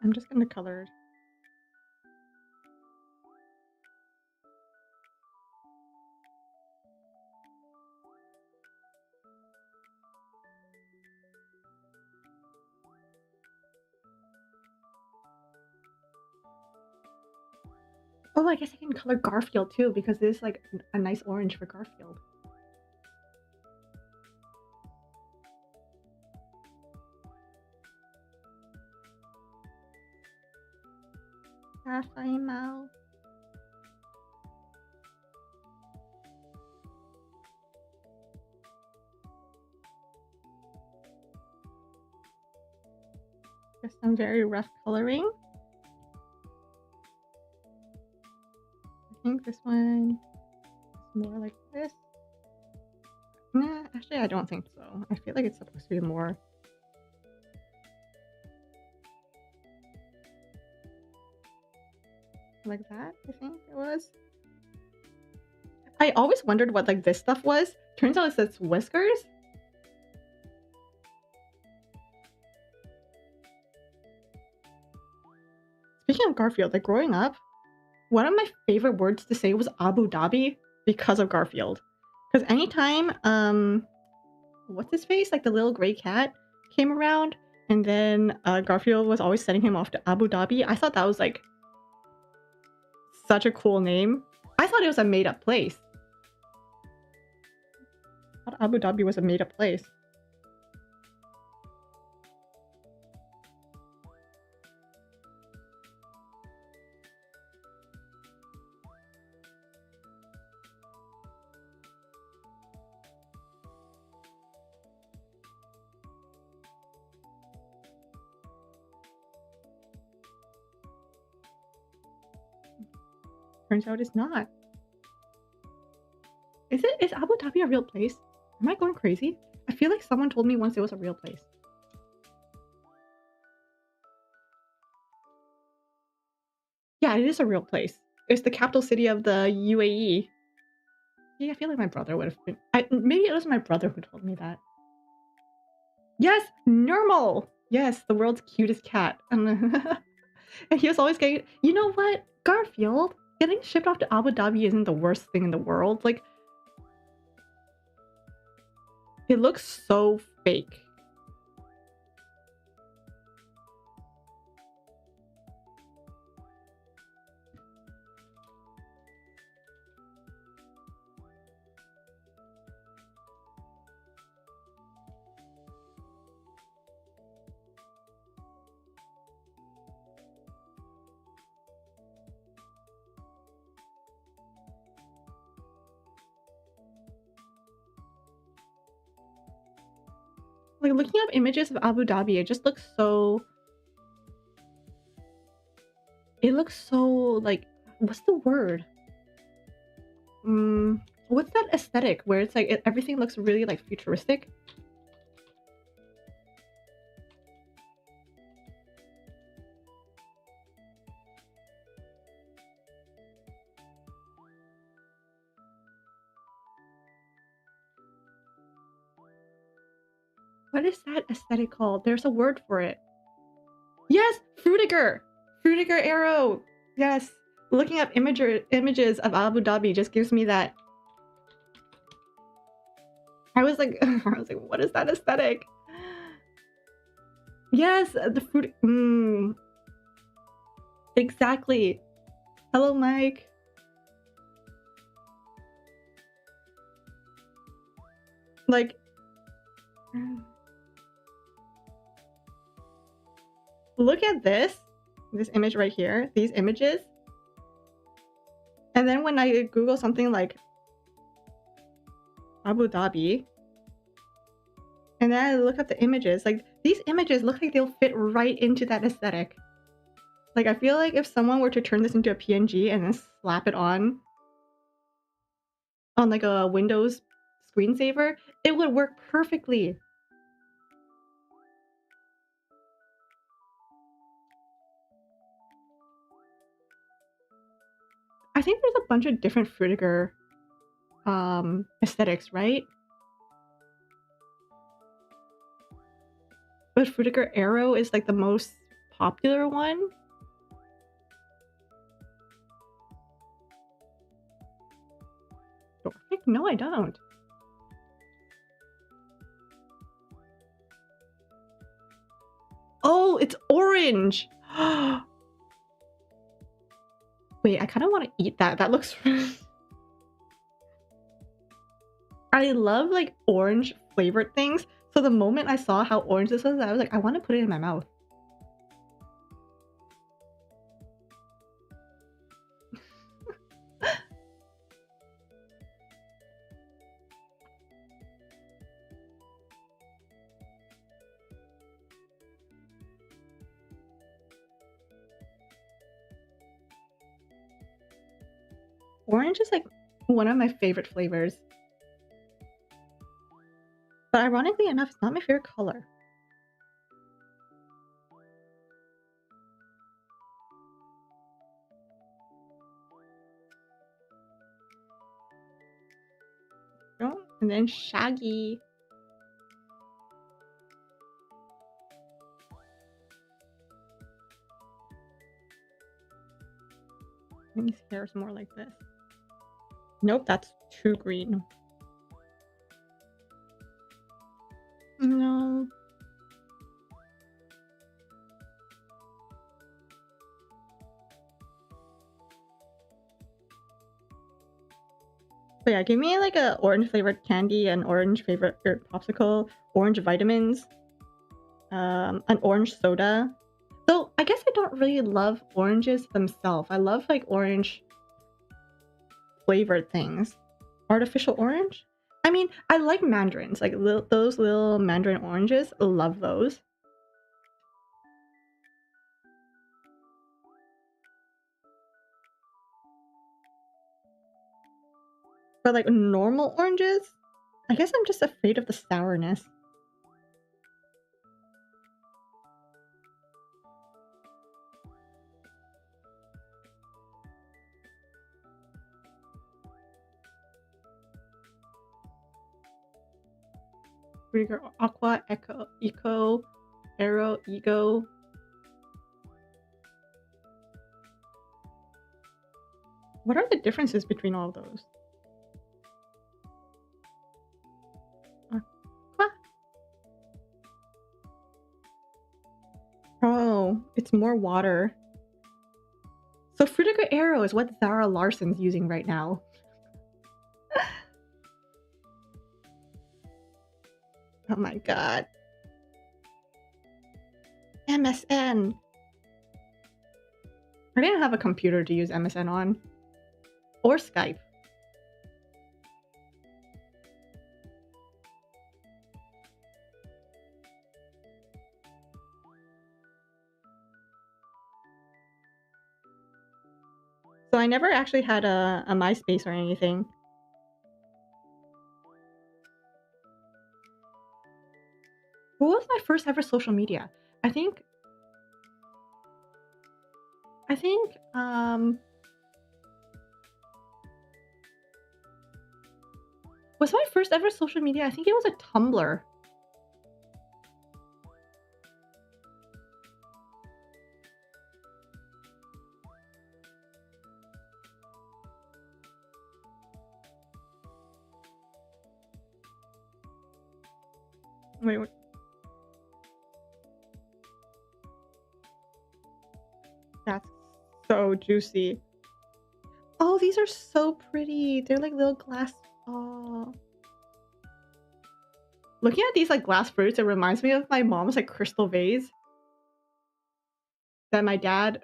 I'm just gonna color it. Oh, I guess I can color Garfield too because it is like a nice orange for Garfield. Raphael. Just some very rough coloring. I think this one is more like this. Nah, actually I don't think so. I feel like it's supposed to be more. Like that, I think it was. I always wondered what like this stuff was. Turns out it's whiskers. Speaking of Garfield, like growing up, one of my favorite words to say was Abu Dhabi because of Garfield. Because anytime what's his face? Like the little gray cat came around and then Garfield was always sending him off to Abu Dhabi. I thought that was like such a cool name. I thought it was a made-up place. I thought Abu Dhabi was a made-up place. Turns out it's not. Is it? Is Abu Dhabi a real place? Am I going crazy? I feel like someone told me once it was a real place. Yeah, it is a real place. It's the capital city of the UAE. Yeah, I feel like my brother would have been. Maybe it was my brother who told me that. Yes, normal. Yes, the world's cutest cat. And he was always getting. You know what, Garfield? Getting shipped off to Abu Dhabi isn't the worst thing in the world. Like, it looks so fake. Like, looking up images of Abu Dhabi, it just looks so... It looks so, like... What's the word? What's that aesthetic where it's like everything looks really, like, futuristic? What is that aesthetic called? There's a word for it. Yes! Frutiger! Frutiger arrow! Yes! Looking up images of Abu Dhabi just gives me that. I was like, what is that aesthetic? Yes! The fruit... Exactly. Hello, Mike. Like, look at this image right here, these images. And then when I Google something like Abu Dhabi, and then I look up the images, like these images look like they'll fit right into that aesthetic. Like I feel like if someone were to turn this into a PNG and then slap it on like a Windows screensaver, it would work perfectly. I think there's a bunch of different Frutiger aesthetics, right? But Frutiger Arrow is like the most popular one. No, I don't. Oh, it's orange. Wait, I kind of want to eat that. That looks... I love like orange flavored things. So the moment I saw how orange this was, I was like, I want to put it in my mouth. Orange is like one of my favorite flavors. But ironically enough, it's not my favorite color. Oh, and then Shaggy. Maybe his hair is more like this. Nope, that's too green. No. But yeah, give me like a orange flavored candy, an orange favorite popsicle, orange vitamins, an orange soda. So I guess I don't really love oranges themselves. I love like orange flavored things. Artificial orange? I mean, I like mandarins, like those little mandarin oranges. Love those. But like normal oranges, I guess I'm just afraid of the sourness. Frutiger Aqua, Eco, Aero, Ego. What are the differences between all of those? Aqua? Oh, it's more water. So Frutiger Aero is what Zara Larson's using right now. Oh my god. MSN. I didn't have a computer to use MSN on. Or Skype. So I never actually had a MySpace or anything. What was my first ever social media? I think was my first ever social media? I think it was a Tumblr. Wait. That's so juicy. Oh, these are so pretty. They're like little glass. Oh. Looking at these like glass fruits, it reminds me of my mom's like crystal vase that my dad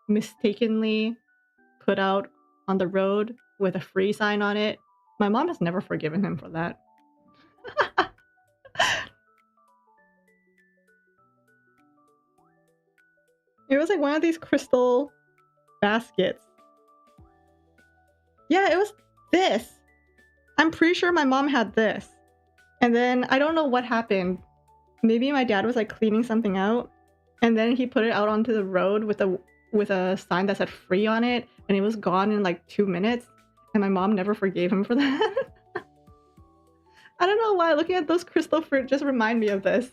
mistakenly put out on the road with a free sign on it. My mom has never forgiven him for that. It was like one of these crystal baskets. Yeah, it was this. I'm pretty sure my mom had this. And then I don't know what happened. Maybe my dad was like cleaning something out, and then he put it out onto the road with a sign that said free on it, and it was gone in like 2 minutes. And my mom never forgave him for that. I don't know why. Looking at those crystal fruit just remind me of this.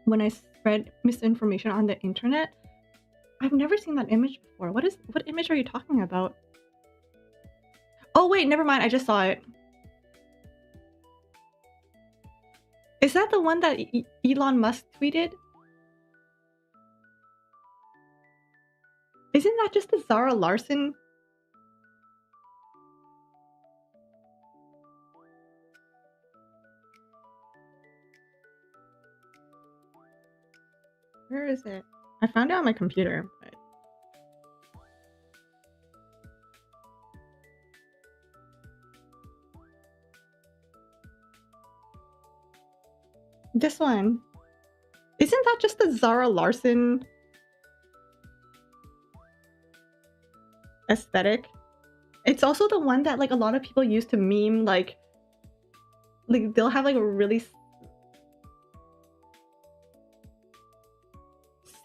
When I spread misinformation on the internet, I've never seen that image before. What image are you talking about? Oh wait, never mind. I just saw it. Is that the one that Elon Musk tweeted? Isn't that just the Zara Larson? Where is it? I found it on my computer, but... This one. Isn't that just the Zara Larson aesthetic? It's also the one that like a lot of people use to meme like they'll have like a really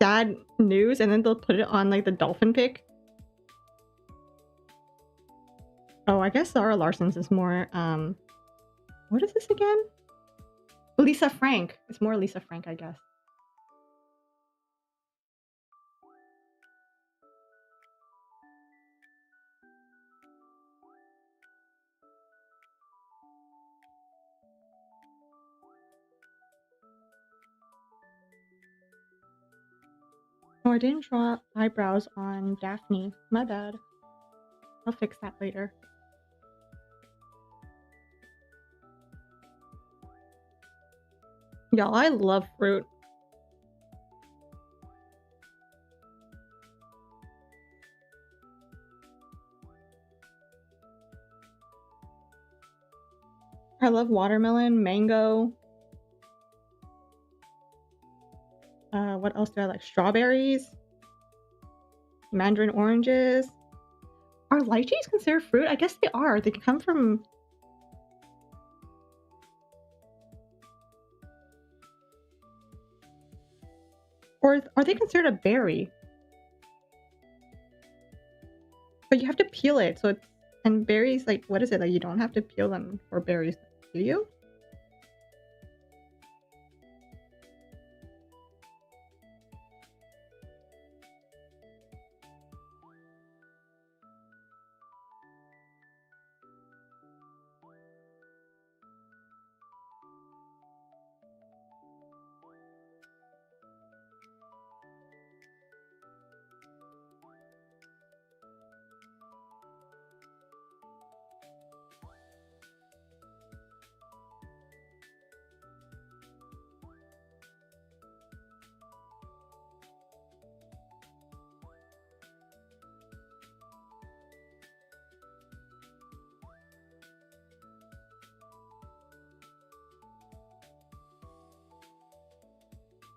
sad news and then they'll put it on like the dolphin pic. Oh, I guess Zara Larson's is more what is this again? Lisa Frank. It's more Lisa Frank, I guess. Oh, I didn't draw eyebrows on Daphne. My bad. I'll fix that later. Y'all, I love fruit. I love watermelon, mango. What else do I like? Strawberries. Mandarin oranges. Are lychees considered fruit? I guess they are. They can come from... Or are they considered a berry? But you have to peel it, so it's... And berries, like, what is it? Like, you don't have to peel them for berries, do you?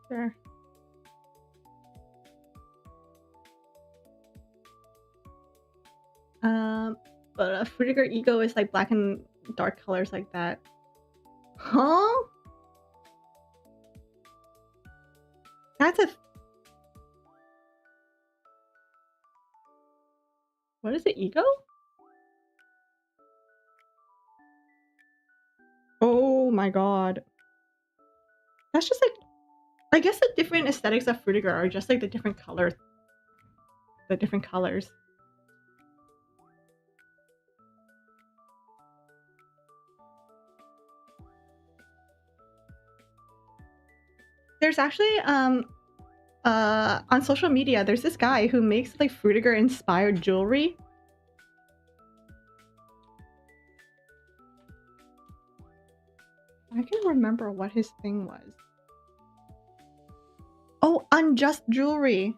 Sure. But a Fruitiger Ego is like black and dark colors like that. Huh? That's a... What is it, Ego? Oh my god. That's just like... I guess the different aesthetics of Fruitiger are just like the different colors. There's actually on social media, there's this guy who makes like Fruitiger inspired jewelry. I can remember what his thing was. Oh, Unjust Jewelry.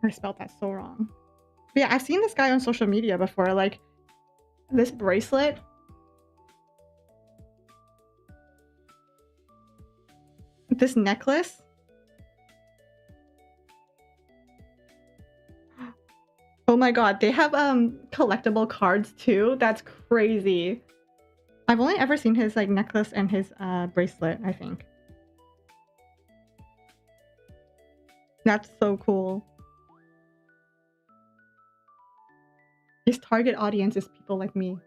I spelled that so wrong. But yeah, I've seen this guy on social media before, like this bracelet. This necklace. Oh my god, they have collectible cards too. That's crazy. I've only ever seen his like necklace and his bracelet, I think. That's so cool. His target audience is people like me.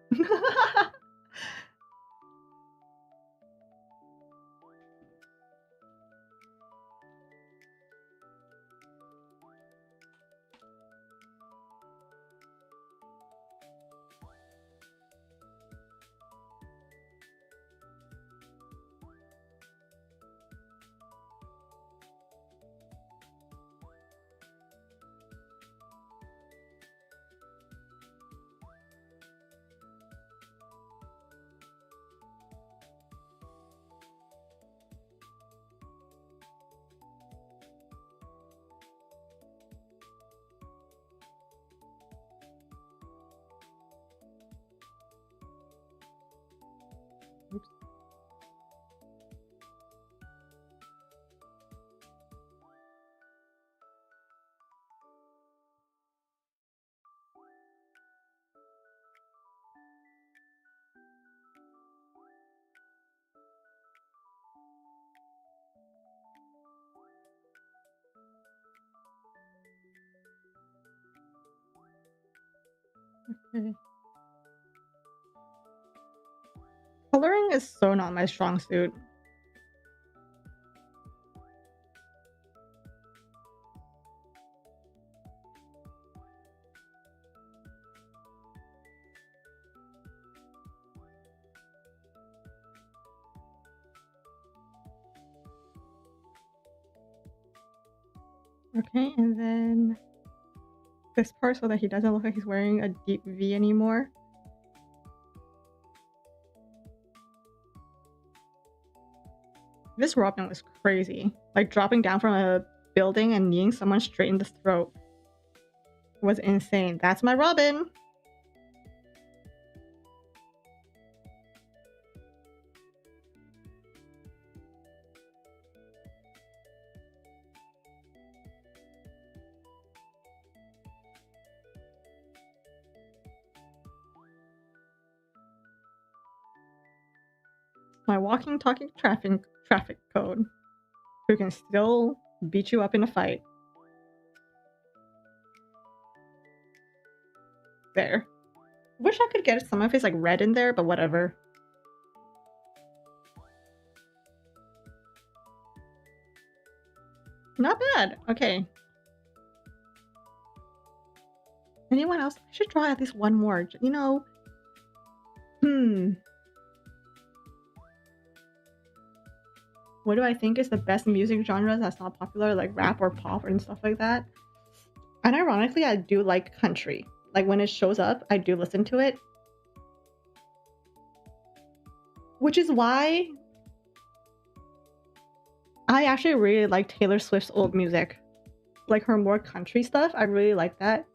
Oops. Okay. Coloring is so not my strong suit. Okay, and then this part so that he doesn't look like he's wearing a deep V anymore. This Robin was crazy. Like dropping down from a building and kneeing someone straight in the throat was insane. That's my Robin. My walking, talking traffic code, who can still beat you up in a fight. There. Wish I could get some of his like red in there, but whatever. Not bad. Okay. Anyone else? I should draw at least one more. You know. What do I think is the best music genre that's not popular, like rap or pop and stuff like that? And ironically, I do like country. Like when it shows up, I do listen to it. Which is why I actually really like Taylor Swift's old music. Like her more country stuff, I really like that.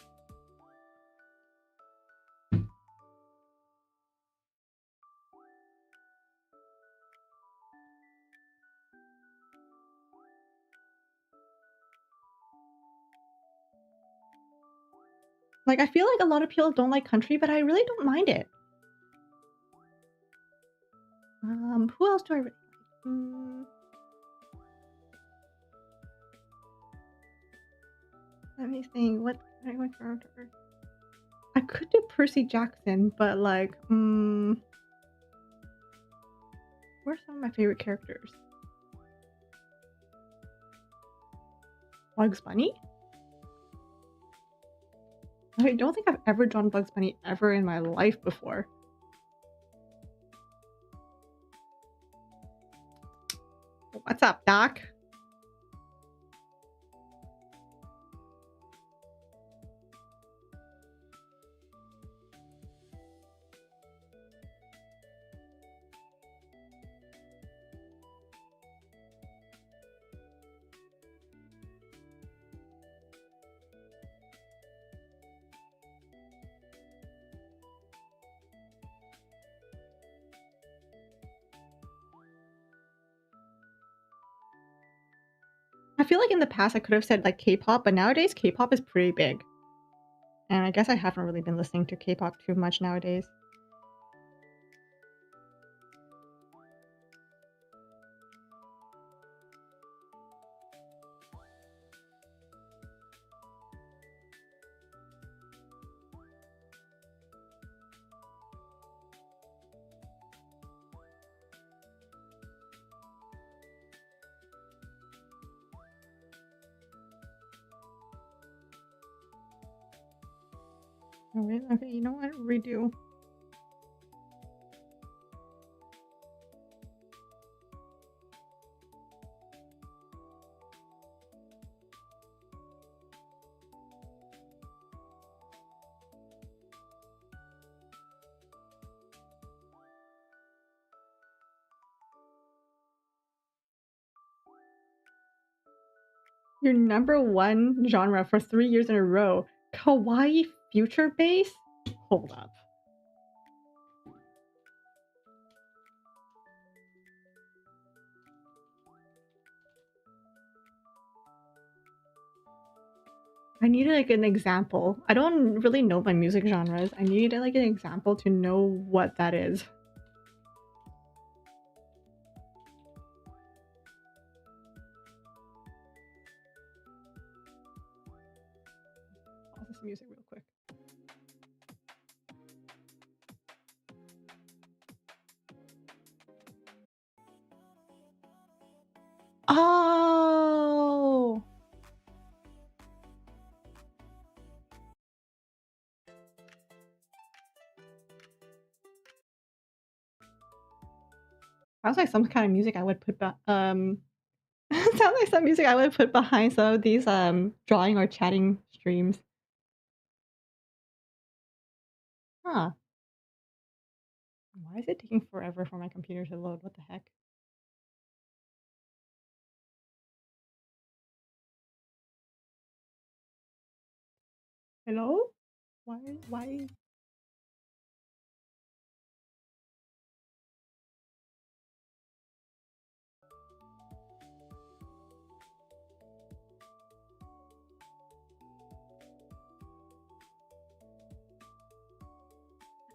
Like I feel like a lot of people don't like country, but I really don't mind it. Who else do I really like? Let me think. What character? I could do Percy Jackson, but like, Who are some of my favorite characters? Bugs Bunny? I don't think I've ever drawn Bugs Bunny ever in my life before. What's up, Doc? I feel like in the past I could have said like K-pop, but nowadays K-pop is pretty big. And I guess I haven't really been listening to K-pop too much nowadays. Oh, wait, okay, you know what? Redo. Your #1 genre for 3 years in a row. Kawaii future bass? Hold up. I needed like an example. I don't really know my music genres. I needed like an example to know what that is. Pause this music real quick. Oh! Sounds like some kind of music I would put sounds like some music I would put behind some of these drawing or chatting streams. Huh. Why is it taking forever for my computer to load? What the heck? Hello? Why?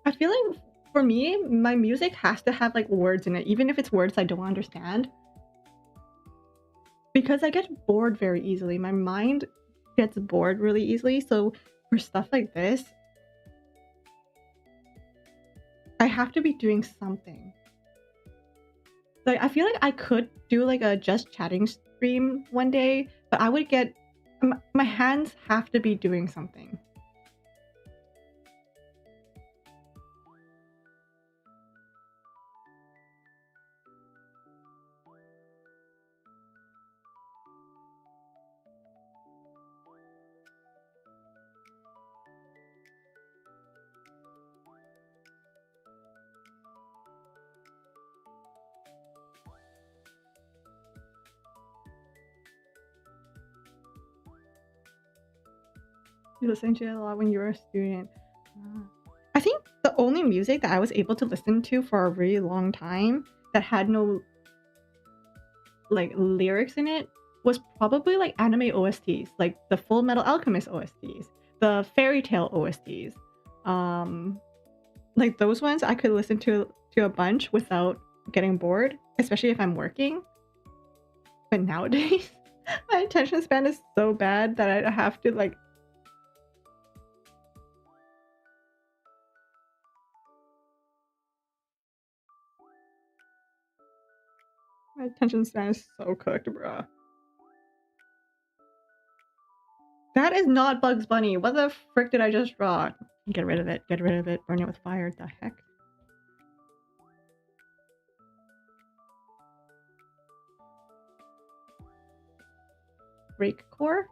I feel like for me, my music has to have like words in it, even if it's words I don't understand. Because I get bored very easily. My mind gets bored really easily. So for stuff like this, I have to be doing something. Like I feel like I could do like a just chatting stream one day, but I would get my hands have to be doing something. You listened to it a lot when you were a student. Ah. I think the only music that I was able to listen to for a really long time that had no like lyrics in it was probably like anime OSTs, like the Full Metal Alchemist OSTs, the Fairy Tail OSTs. Like those ones I could listen to a bunch without getting bored, especially if I'm working. But nowadays, my attention span is so bad that I have to like My attention span is so cooked, bruh. That is not Bugs Bunny. What the frick did I just draw? Get rid of it. Get rid of it. Burn it with fire. The heck? Rake core?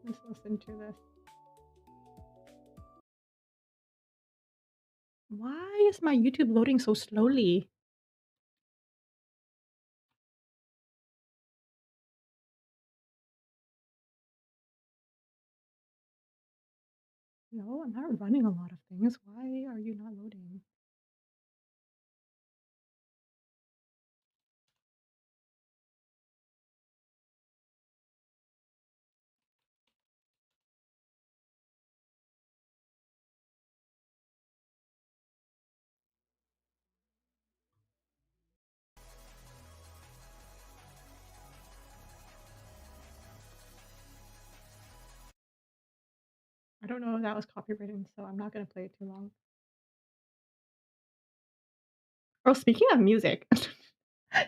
Let's listen to this. Why is my YouTube loading so slowly? No, I'm not running a lot of things. Why are you not loading? I don't know if that was copywritten, so I'm not gonna play it too long. Oh, speaking of music,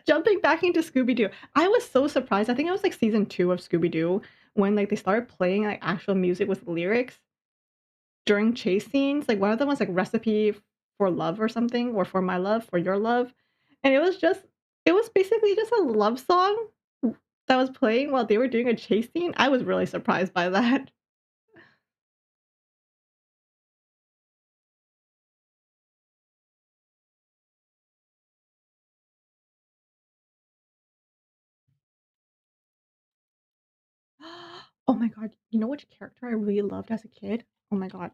jumping back into Scooby-Doo, I was so surprised. I think it was like season 2 of Scooby-Doo when like they started playing like actual music with lyrics during chase scenes. Like one of them was like "Recipe for Love" or something, or "For My Love, for Your Love," and it was basically just a love song that was playing while they were doing a chase scene. I was really surprised by that. Oh my god, you know which character I really loved as a kid? Oh my god.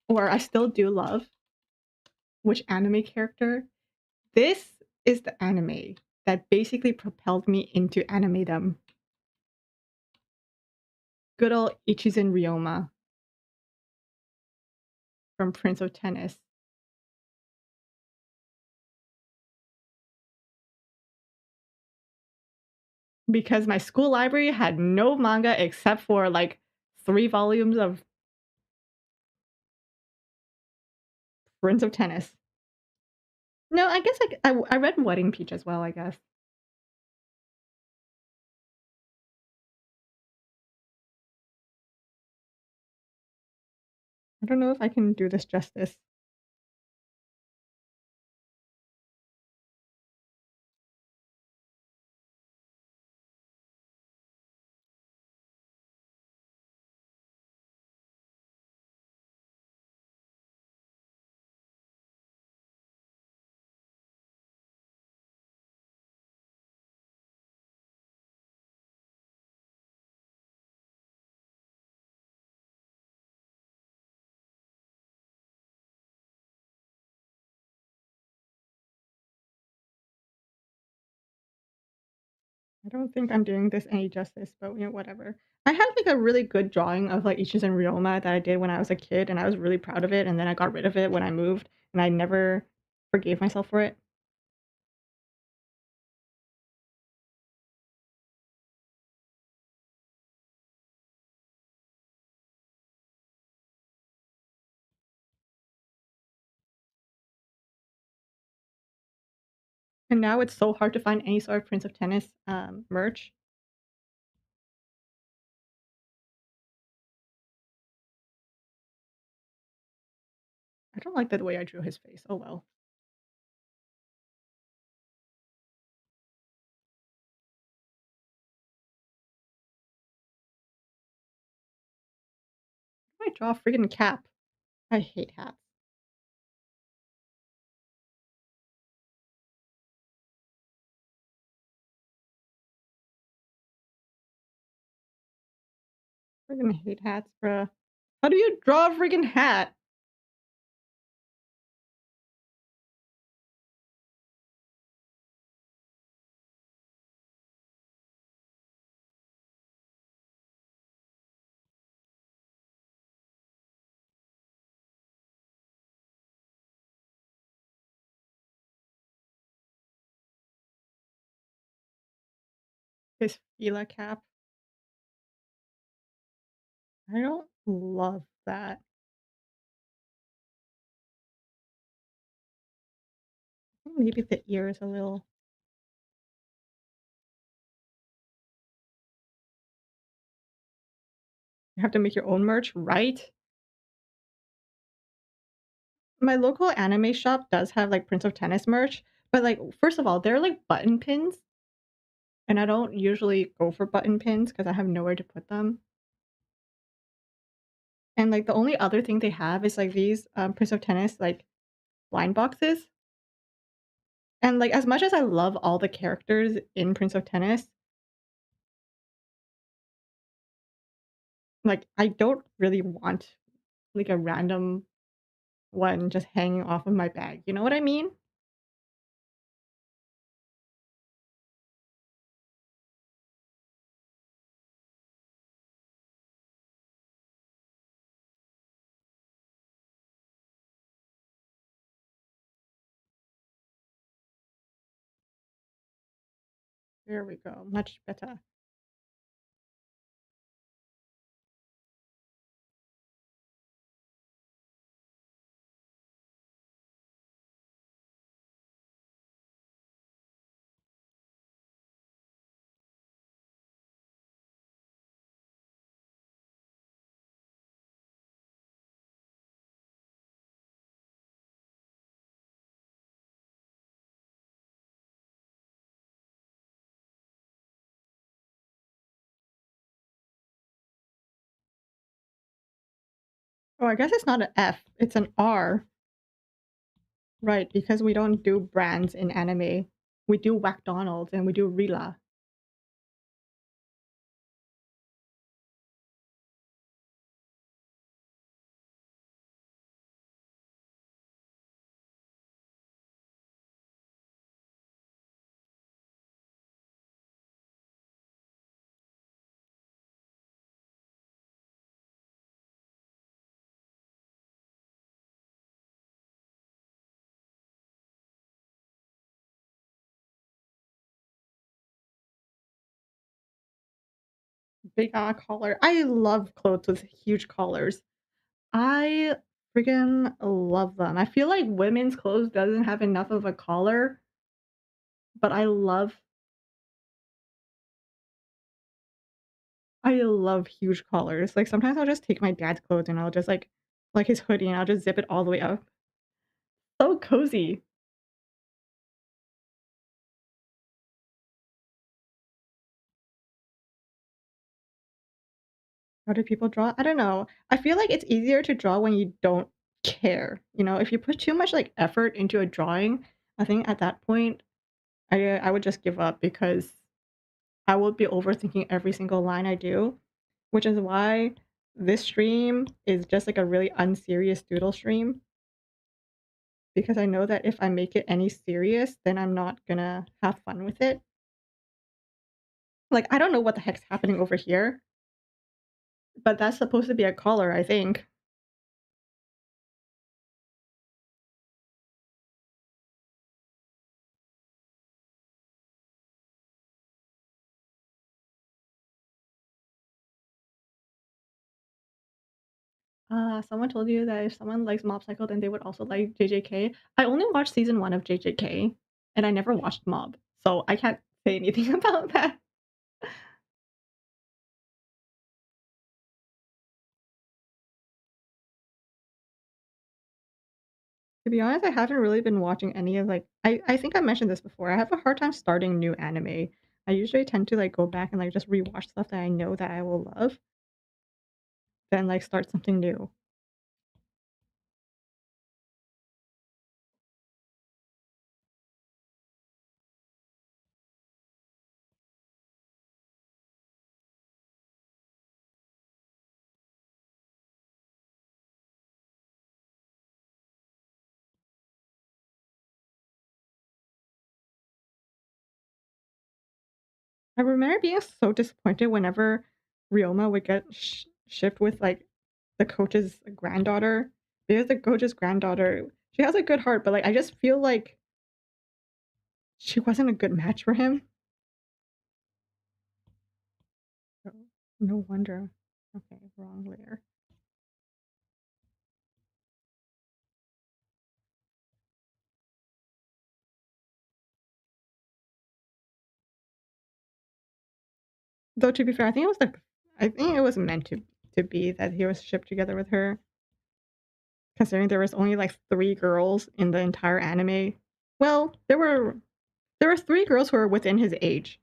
Or I still do love. Which anime character? This is the anime that basically propelled me into animedom. Good old Ichizen Ryoma from Prince of Tennis. Because my school library had no manga except for like 3 volumes of Prince of Tennis. No, I guess I read Wedding Peach as well, I guess. I don't know if I can do this justice. I don't think I'm doing this any justice, but, you know, whatever. I had, like, a really good drawing of, like, Ichis and Ryoma that I did when I was a kid, and I was really proud of it, and then I got rid of it when I moved, and I never forgave myself for it. And now it's so hard to find any sort of Prince of Tennis, merch. I don't like the way I drew his face. Oh, well. Why draw a friggin' cap? I hate hats. Friggin' hate hats, bruh. How do you draw a friggin' hat? His Fila cap. I don't love that. Maybe the ear is a little. You have to make your own merch, right? My local anime shop does have, like, Prince of Tennis merch, but, like, first of all, they're, like, button pins, and I don't usually go for button pins because I have nowhere to put them, and, like, the only other thing they have is, like, these, Prince of Tennis, like, blind boxes, and, like, as much as I love all the characters in Prince of Tennis, like, I don't really want, like, a random one just hanging off of my bag, you know what I mean? There we go, much better. Oh, I guess it's not an F, it's an R. Right, because we don't do brands in anime. We do McDonald's and we do Rila. Big collar. I love clothes with huge collars. I freaking love them. I feel like women's clothes doesn't have enough of a collar, but I love huge collars. Like sometimes I'll just take my dad's clothes and I'll just like his hoodie and I'll just zip it all the way up. So cozy. How do people draw? I don't know. I feel like it's easier to draw when you don't care. You know, if you put too much like effort into a drawing, I think at that point I would just give up because I would be overthinking every single line I do, which is why this stream is just like a really unserious doodle stream because I know that if I make it any serious, then I'm not gonna have fun with it. Like I don't know what the heck's happening over here, but that's supposed to be a collar, I think. Someone told you that if someone likes Mob Psycho, then they would also like JJK. I only watched season 1 of JJK, and I never watched Mob, so I can't say anything about that. To be honest, I haven't really been watching any of like I think I mentioned this before. I have a hard time starting new anime. I usually tend to like go back and like just rewatch stuff that I know that I will love, then like start something new. I remember being so disappointed whenever Ryoma would get shipped with like the coach's granddaughter because the coach's granddaughter she has a good heart, but like I just feel like she wasn't a good match for him. No wonder. Okay, wrong layer. Though to be fair, I think it was meant to be that he was shipped together with her, considering there was only like 3 girls in the entire anime. Well, there were 3 girls who were within his age.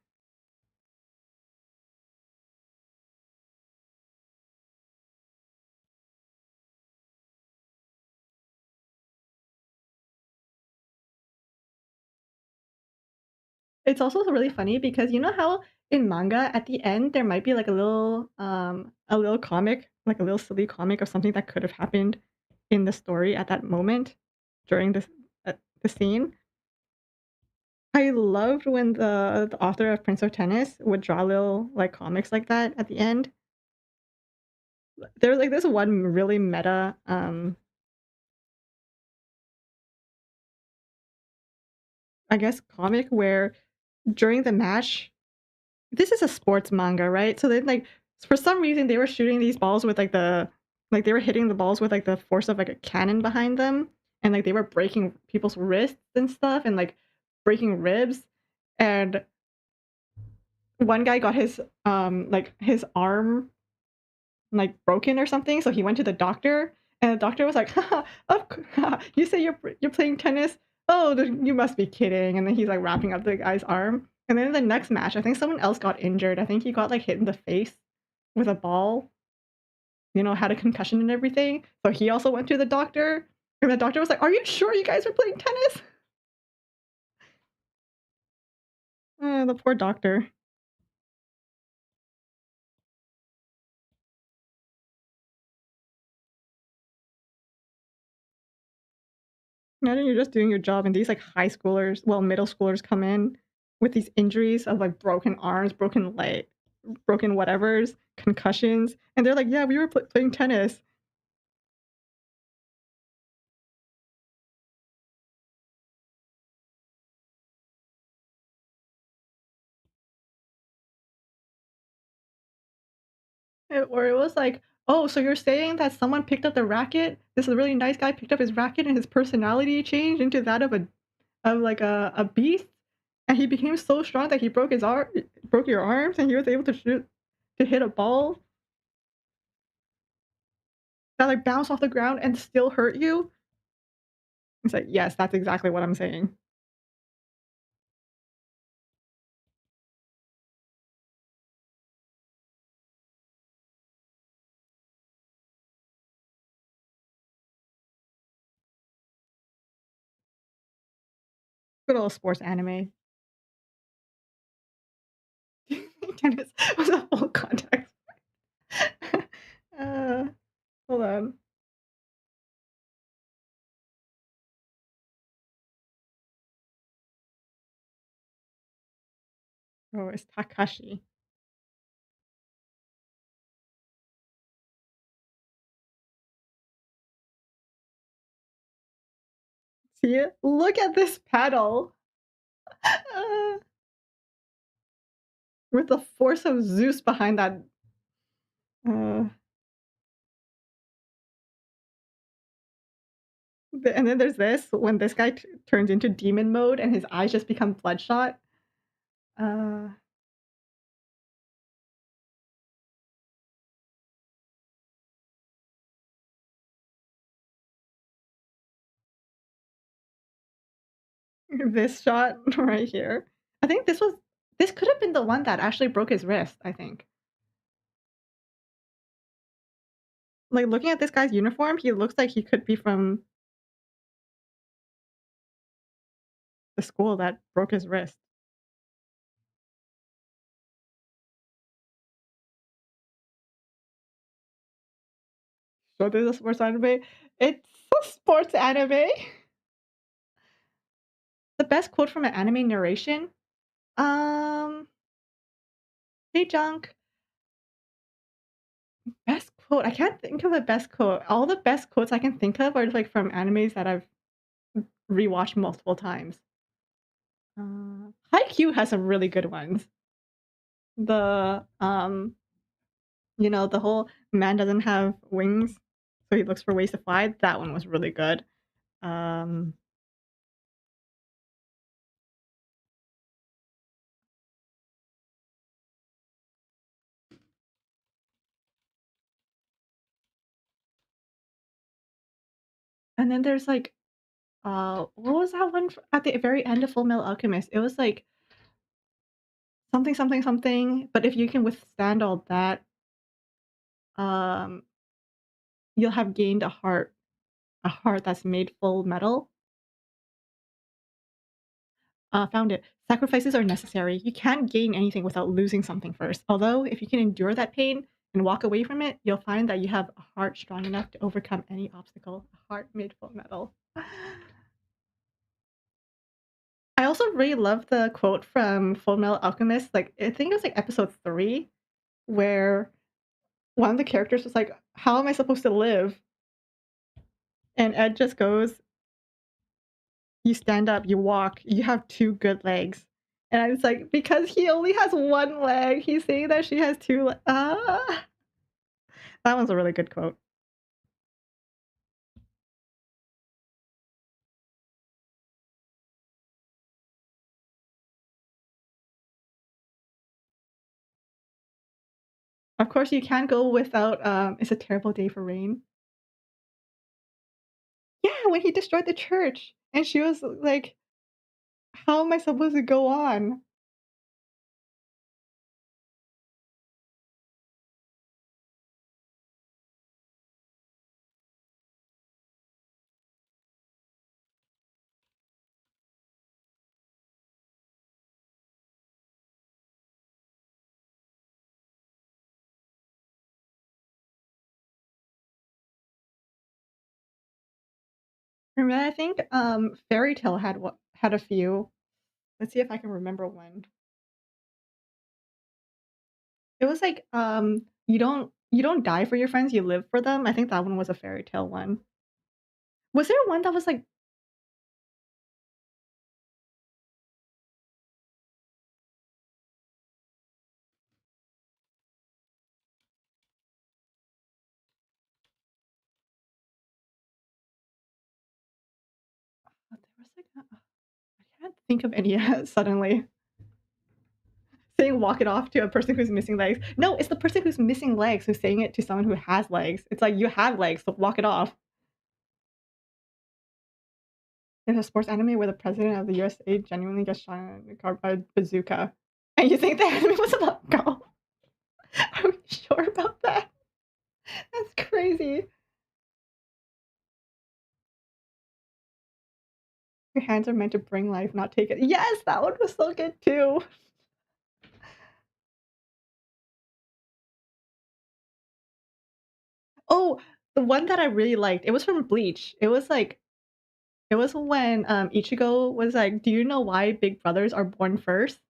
It's also really funny because you know how in manga at the end there might be like a little comic, like a little silly comic of something that could have happened in the story at that moment during the scene. I loved when the author of Prince of Tennis would draw little like comics like that at the end. There was like this one really meta I guess comic where during the match, this is a sports manga, right? So then, like, for some reason, they were shooting these balls with like they were hitting the balls with like the force of like a cannon behind them, and like they were breaking people's wrists and stuff, and like breaking ribs. And one guy got his arm like broken or something, so he went to the doctor, and the doctor was like, "Haha, you say you're playing tennis? Oh, you must be kidding!" And then he's like wrapping up the guy's arm. And then in the next match, I think someone else got injured. I think he got like hit in the face with a ball. You know, had a concussion and everything. So he also went to the doctor, and the doctor was like, "Are you sure you guys are playing tennis?" The poor doctor. Imagine you're just doing your job and these like high schoolers, well, middle schoolers come in with these injuries of like broken arms, broken leg, broken whatevers, concussions, and they're like, "Yeah, we were playing tennis." Or it was like, "Oh, so you're saying that someone picked up the racket? This really nice guy picked up his racket and his personality changed into that of like a beast, and he became so strong that he broke your arms, and he was able to hit a ball that like bounced off the ground and still hurt you?" It's like, yes, that's exactly what I'm saying. Good old sports anime. Tennis was a full contact. uh, hold on. Oh, it's Takashi. See it? Look at this pedal. Uh, with the force of Zeus behind that. Uh, and then there's this when this guy turns into demon mode and his eyes just become bloodshot. Uh, this shot right here. I think this could have been the one that actually broke his wrist. I think. Like looking at this guy's uniform, he looks like he could be from the school that broke his wrist. So this is a sports anime. It's a sports anime. The best quote from an anime narration? Um, hey Junk. Best quote. I can't think of a best quote. All the best quotes I can think of are like from animes that I've rewatched multiple times. Haikyuu has some really good ones. The You know, the whole man doesn't have wings, so he looks for ways to fly. That one was really good. Um, and then there's like, what was that one at the very end of Full Metal Alchemist? It was like something, something, something. But if you can withstand all that, um, you'll have gained a heart that's made full metal. Found it. Sacrifices are necessary. You can't gain anything without losing something first. Although, if you can endure that pain and walk away from it, you'll find that you have a heart strong enough to overcome any obstacle. A heart made full metal. I also really love the quote from Full Metal Alchemist. Like, I think it was like episode 3, where one of the characters was like, "How am I supposed to live?" And Ed just goes, "You stand up, you walk, you have 2 good legs." And I was like, "Because he only has 1 leg, he's saying that she has 2 That one's a really good quote. Of course, you can't go without, "It's a terrible day for rain." Yeah, when he destroyed the church, and she was like, "How am I supposed to go on?" For me, I think, Fairy Tale had a few. Let's see if I can remember one. It was like, you don't die for your friends, you live for them. I think that one was a Fairy Tale one. Was there one that was like there was like I can't think of any suddenly. Saying "walk it off" to a person who's missing legs. No, it's the person who's missing legs who's saying it to someone who has legs. It's like, "You have legs, so walk it off." There's a sports anime where the president of the USA genuinely gets shot in the car by a bazooka. And you think the anime was about golf? Are we sure about that? That's crazy. Your hands are meant to bring life, not take it. Yes, that one was so good too. Oh, the one that I really liked, it was from Bleach. It was when, Ichigo was like, "Do you know why big brothers are born first?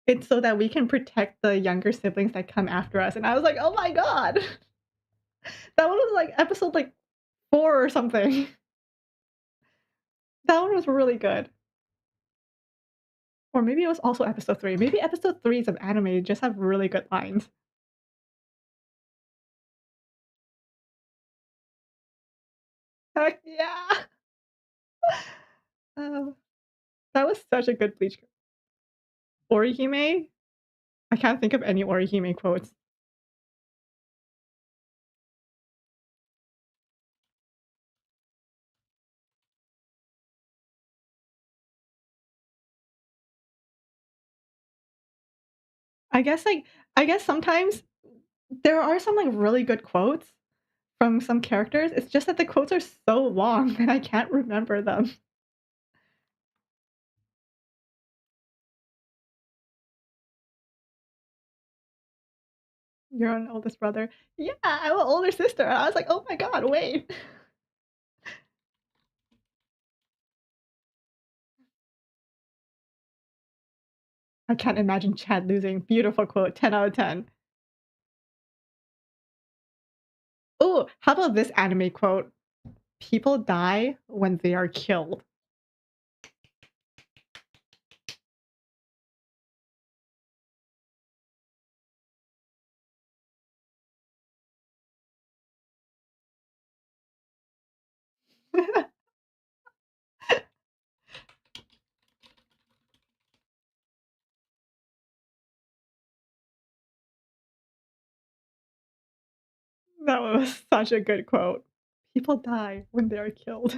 It's so that we can protect the younger siblings that come after us." And I was like, "Oh my god." That one was, like, episode, like, 4 or something. That one was really good. Or maybe it was also episode 3. Maybe episode 3s of anime just have really good lines. Heck yeah! Oh, that was such a good Bleach. Orihime? I can't think of any Orihime quotes. I guess, like I guess sometimes there are some, like, really good quotes from some characters. It's just that the quotes are so long that I can't remember them. "You're an oldest brother." "Yeah, I'm an older sister." And I was like, "Oh my god, wait." I can't imagine Chad losing. Beautiful quote, 10 out of 10. Ooh, how about this anime quote? "People die when they are killed." That was such a good quote. People die when they are killed.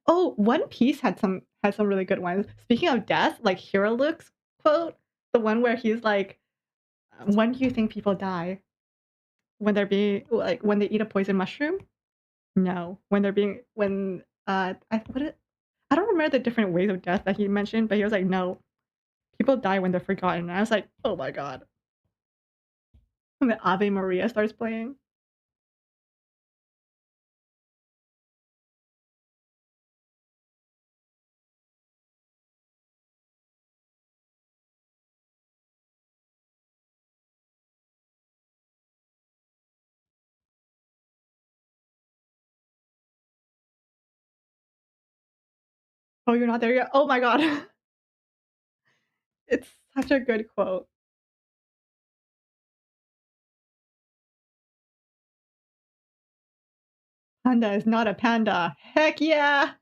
Oh, One Piece had some really good ones. Speaking of death, like Hero Luke's quote, the one where he's like, "When do you think people die? When they're being like when they eat a poison mushroom? No. When they're being when I don't remember the different ways of death that he mentioned, but he was like, no, people die when they're forgotten. And I was like, oh my god. And the Ave Maria starts playing. Oh, you're not there yet? Oh my god. It's such a good quote. Panda is not a panda. Heck yeah.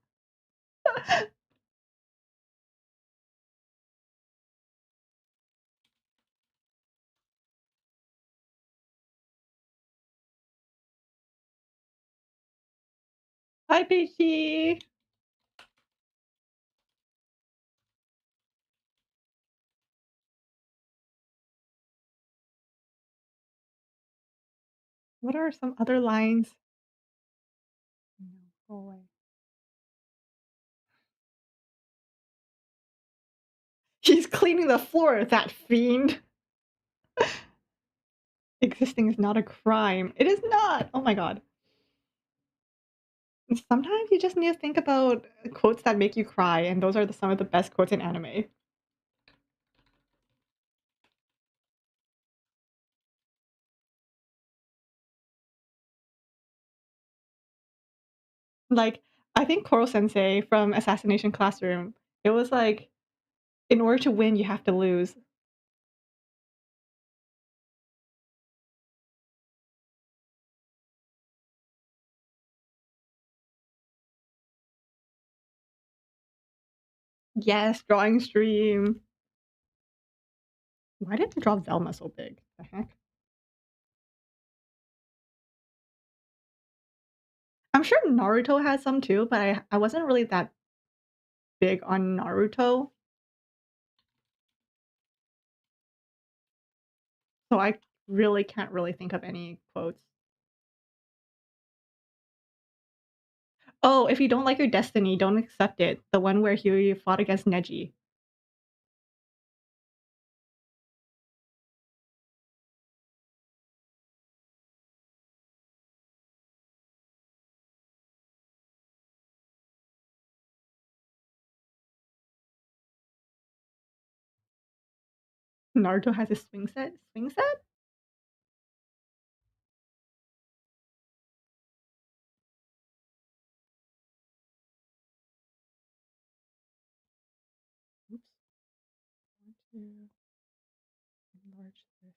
Hi, Peachy. What are some other lines? No, go away. He's cleaning the floor, that fiend. Existing is not a crime. It is not. Oh my god. Sometimes you just need to think about quotes that make you cry, and those are some of the best quotes in anime. Like, I think Koro Sensei from Assassination Classroom, it was like, in order to win, you have to lose. Yes, drawing stream. Why did I draw Velma so big? The heck? I'm sure Naruto has some too, but I wasn't really that big on Naruto, so I really can't really think of any quotes. Oh, if you don't like your destiny, don't accept it. The one where he fought against Neji. Naruto has a swing set? Swing set? Oops. I want to enlarge this.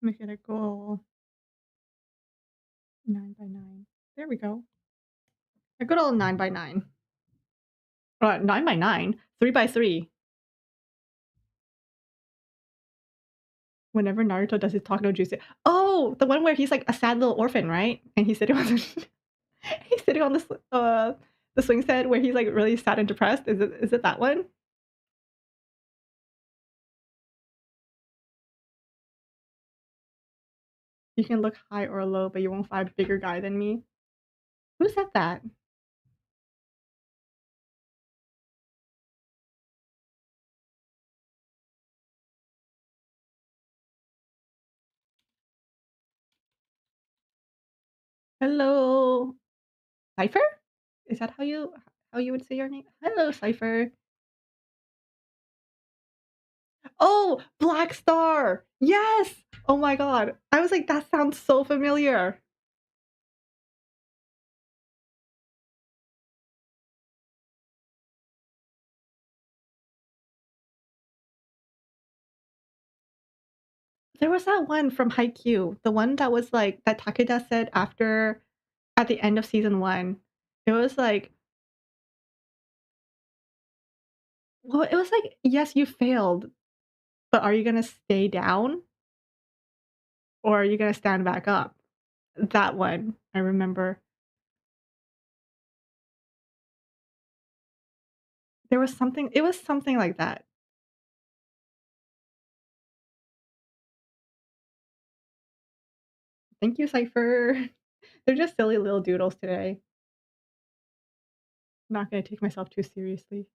Make it a goal. 9 by 9. There we go. A good old 9 by 9. 9 by 9? 3 by 3. Whenever Naruto does his talk no jutsu. Oh, the one where he's like a sad little orphan, right? And he's sitting on the he's sitting on the swing set where he's like really sad and depressed. Is it that one? You can look high or low, but you won't find a bigger guy than me. Who said that? Hello, Cypher? Is that how you would say your name? Hello, Cypher. Oh, Black Star! Yes! Oh my god. I was like, that sounds so familiar. There was that one from Haikyuu, the one that was like that Takeda said after at the end of season 1. It was like, well, it was like, "Yes, you failed, but are you gonna stay down or are you gonna stand back up?" That one, I remember. There was something it was something like that. Thank you, Cypher. They're just silly little doodles today. Not gonna take myself too seriously.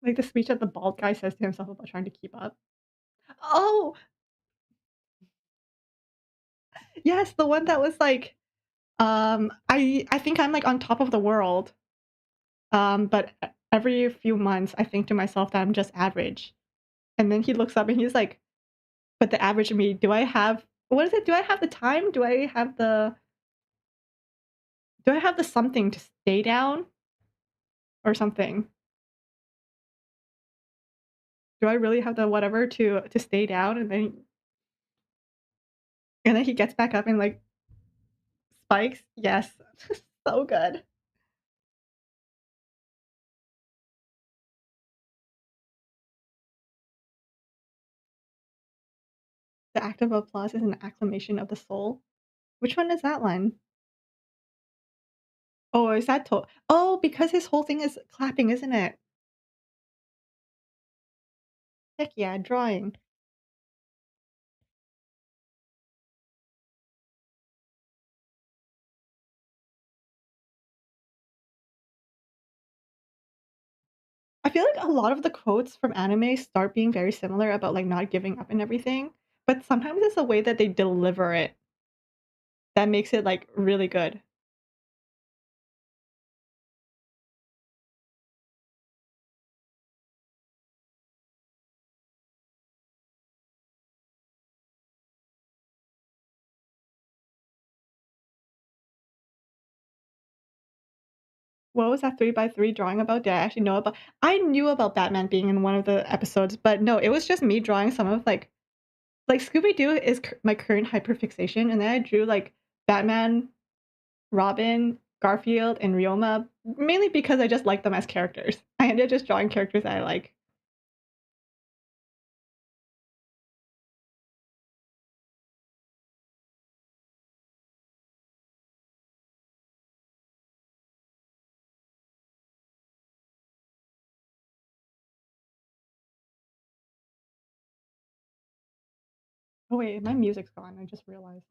Like the speech that the bald guy says to himself about trying to keep up. Oh! Yes, the one that was like, I think I'm, like, on top of the world, but every few months, I think to myself that I'm just average. And then he looks up and he's like, "But the average me, do I have" what is it? "Do I have the time? Do I have the something to stay down?" Or something. "Do I really have the whatever to stay down?" And then he gets back up and, like, spikes. Yes. So good. The act of applause is an acclamation of the soul. Which one is that one? Oh, is that oh, because his whole thing is clapping, isn't it? Heck yeah, drawing. I feel like a lot of the quotes from anime start being very similar about, like, not giving up and everything, but sometimes it's the way that they deliver it that makes it, like, really good. What was that 3 by 3 drawing about? Did I actually know about I knew about Batman being in one of the episodes, but no, it was just me drawing some of, like, Scooby-Doo is my current hyperfixation, and then I drew, like, Batman, Robin, Garfield, and Ryoma, mainly because I just like them as characters. I ended up just drawing characters that I like. Oh wait, my music's gone, I just realized.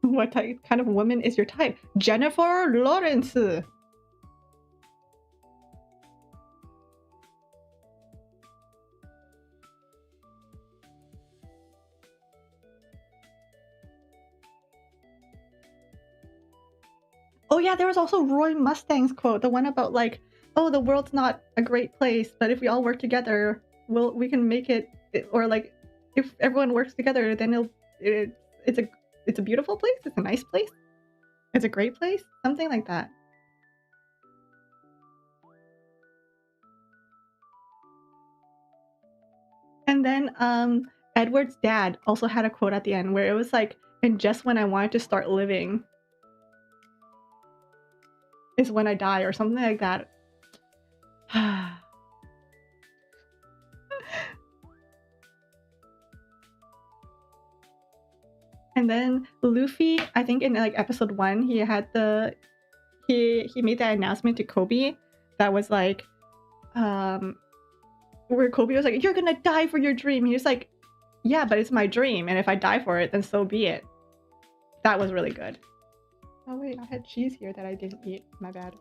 What type kind of woman is your type? Jennifer Lawrence! Oh yeah, there was also Roy Mustang's quote, the one about like, "Oh, the world's not a great place, but if we all work together, we can make it." Or like, if everyone works together, then it's a it's a beautiful place. It's a nice place. It's a great place. Something like that. And then Edward's dad also had a quote at the end where it was like, "And just when I wanted to start living is when I die," or something like that. And then Luffy, I think in like episode 1, he made that announcement to Kobe that was like, um where Kobe was like, "You're gonna die for your dream." He was like, "Yeah, but it's my dream, and if I die for it, then so be it." That was really good. Oh wait, I had cheese here that I didn't eat. My bad.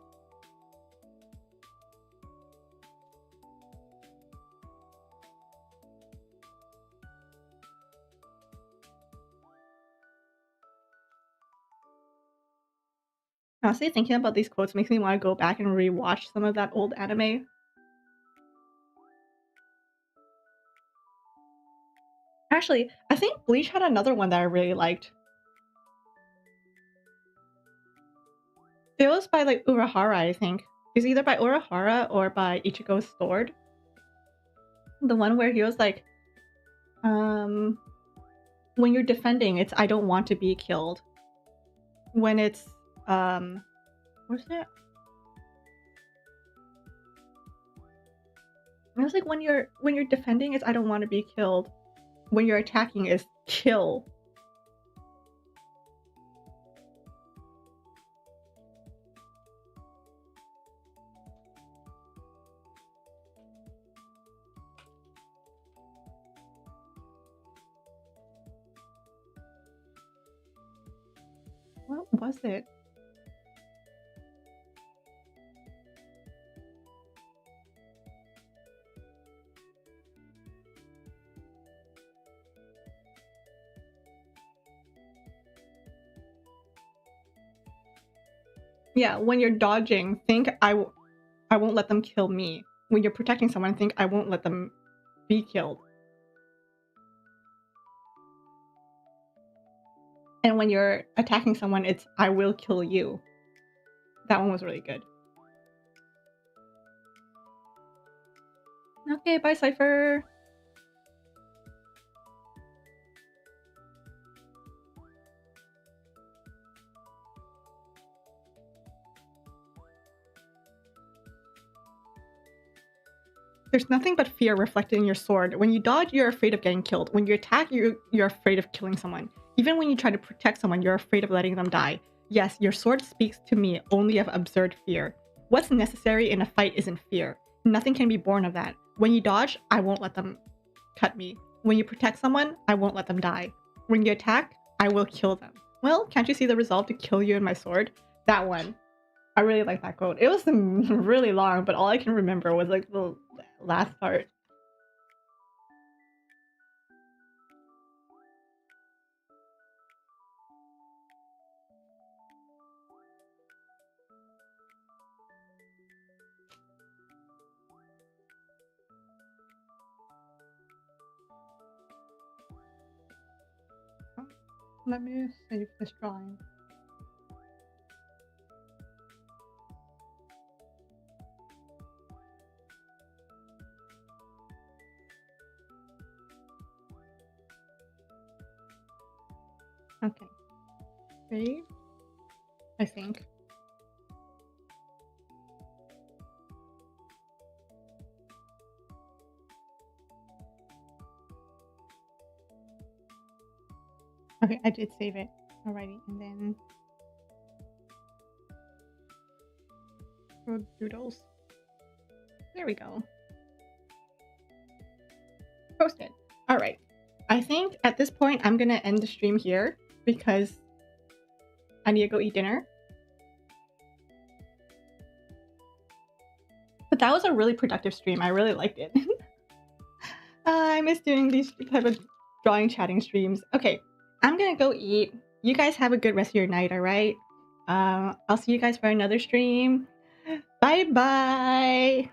Honestly, thinking about these quotes makes me want to go back and rewatch some of that old anime. Actually, I think Bleach had another one that I really liked. It was by like Urahara, I think. It's either by Urahara or by Ichigo's sword. The one where he was like, when you're defending, it's I don't want to be killed. When it's what's it? It was like when you're defending, it's I don't want to be killed. When you're attacking, is kill. What was it? Yeah, when you're dodging, think I won't let them kill me. When you're protecting someone, think I won't let them be killed. And when you're attacking someone, it's I will kill you. That one was really good. Okay, bye, Cypher. There's nothing but fear reflected in your sword. When you dodge, you're afraid of getting killed. When you attack, you're afraid of killing someone. Even when you try to protect someone, you're afraid of letting them die. Yes, your sword speaks to me only of absurd fear. What's necessary in a fight isn't fear. Nothing can be born of that. When you dodge, I won't let them cut me. When you protect someone, I won't let them die. When you attack, I will kill them. Well, can't you see the resolve to kill you in my sword? That one. I really like that quote. It was really long, but all I can remember was like the last part. Let me save this drawing. Okay. Save. I think. Okay, I did save it. Alrighty, and then doodles. There we go. Posted. Alright. I think at this point I'm gonna end the stream here because I need to go eat dinner. But that was a really productive stream. I really liked it. I miss doing these type of drawing chatting streams. Okay, I'm gonna go eat. You guys have a good rest of your night, alright? I'll see you guys for another stream. Bye bye!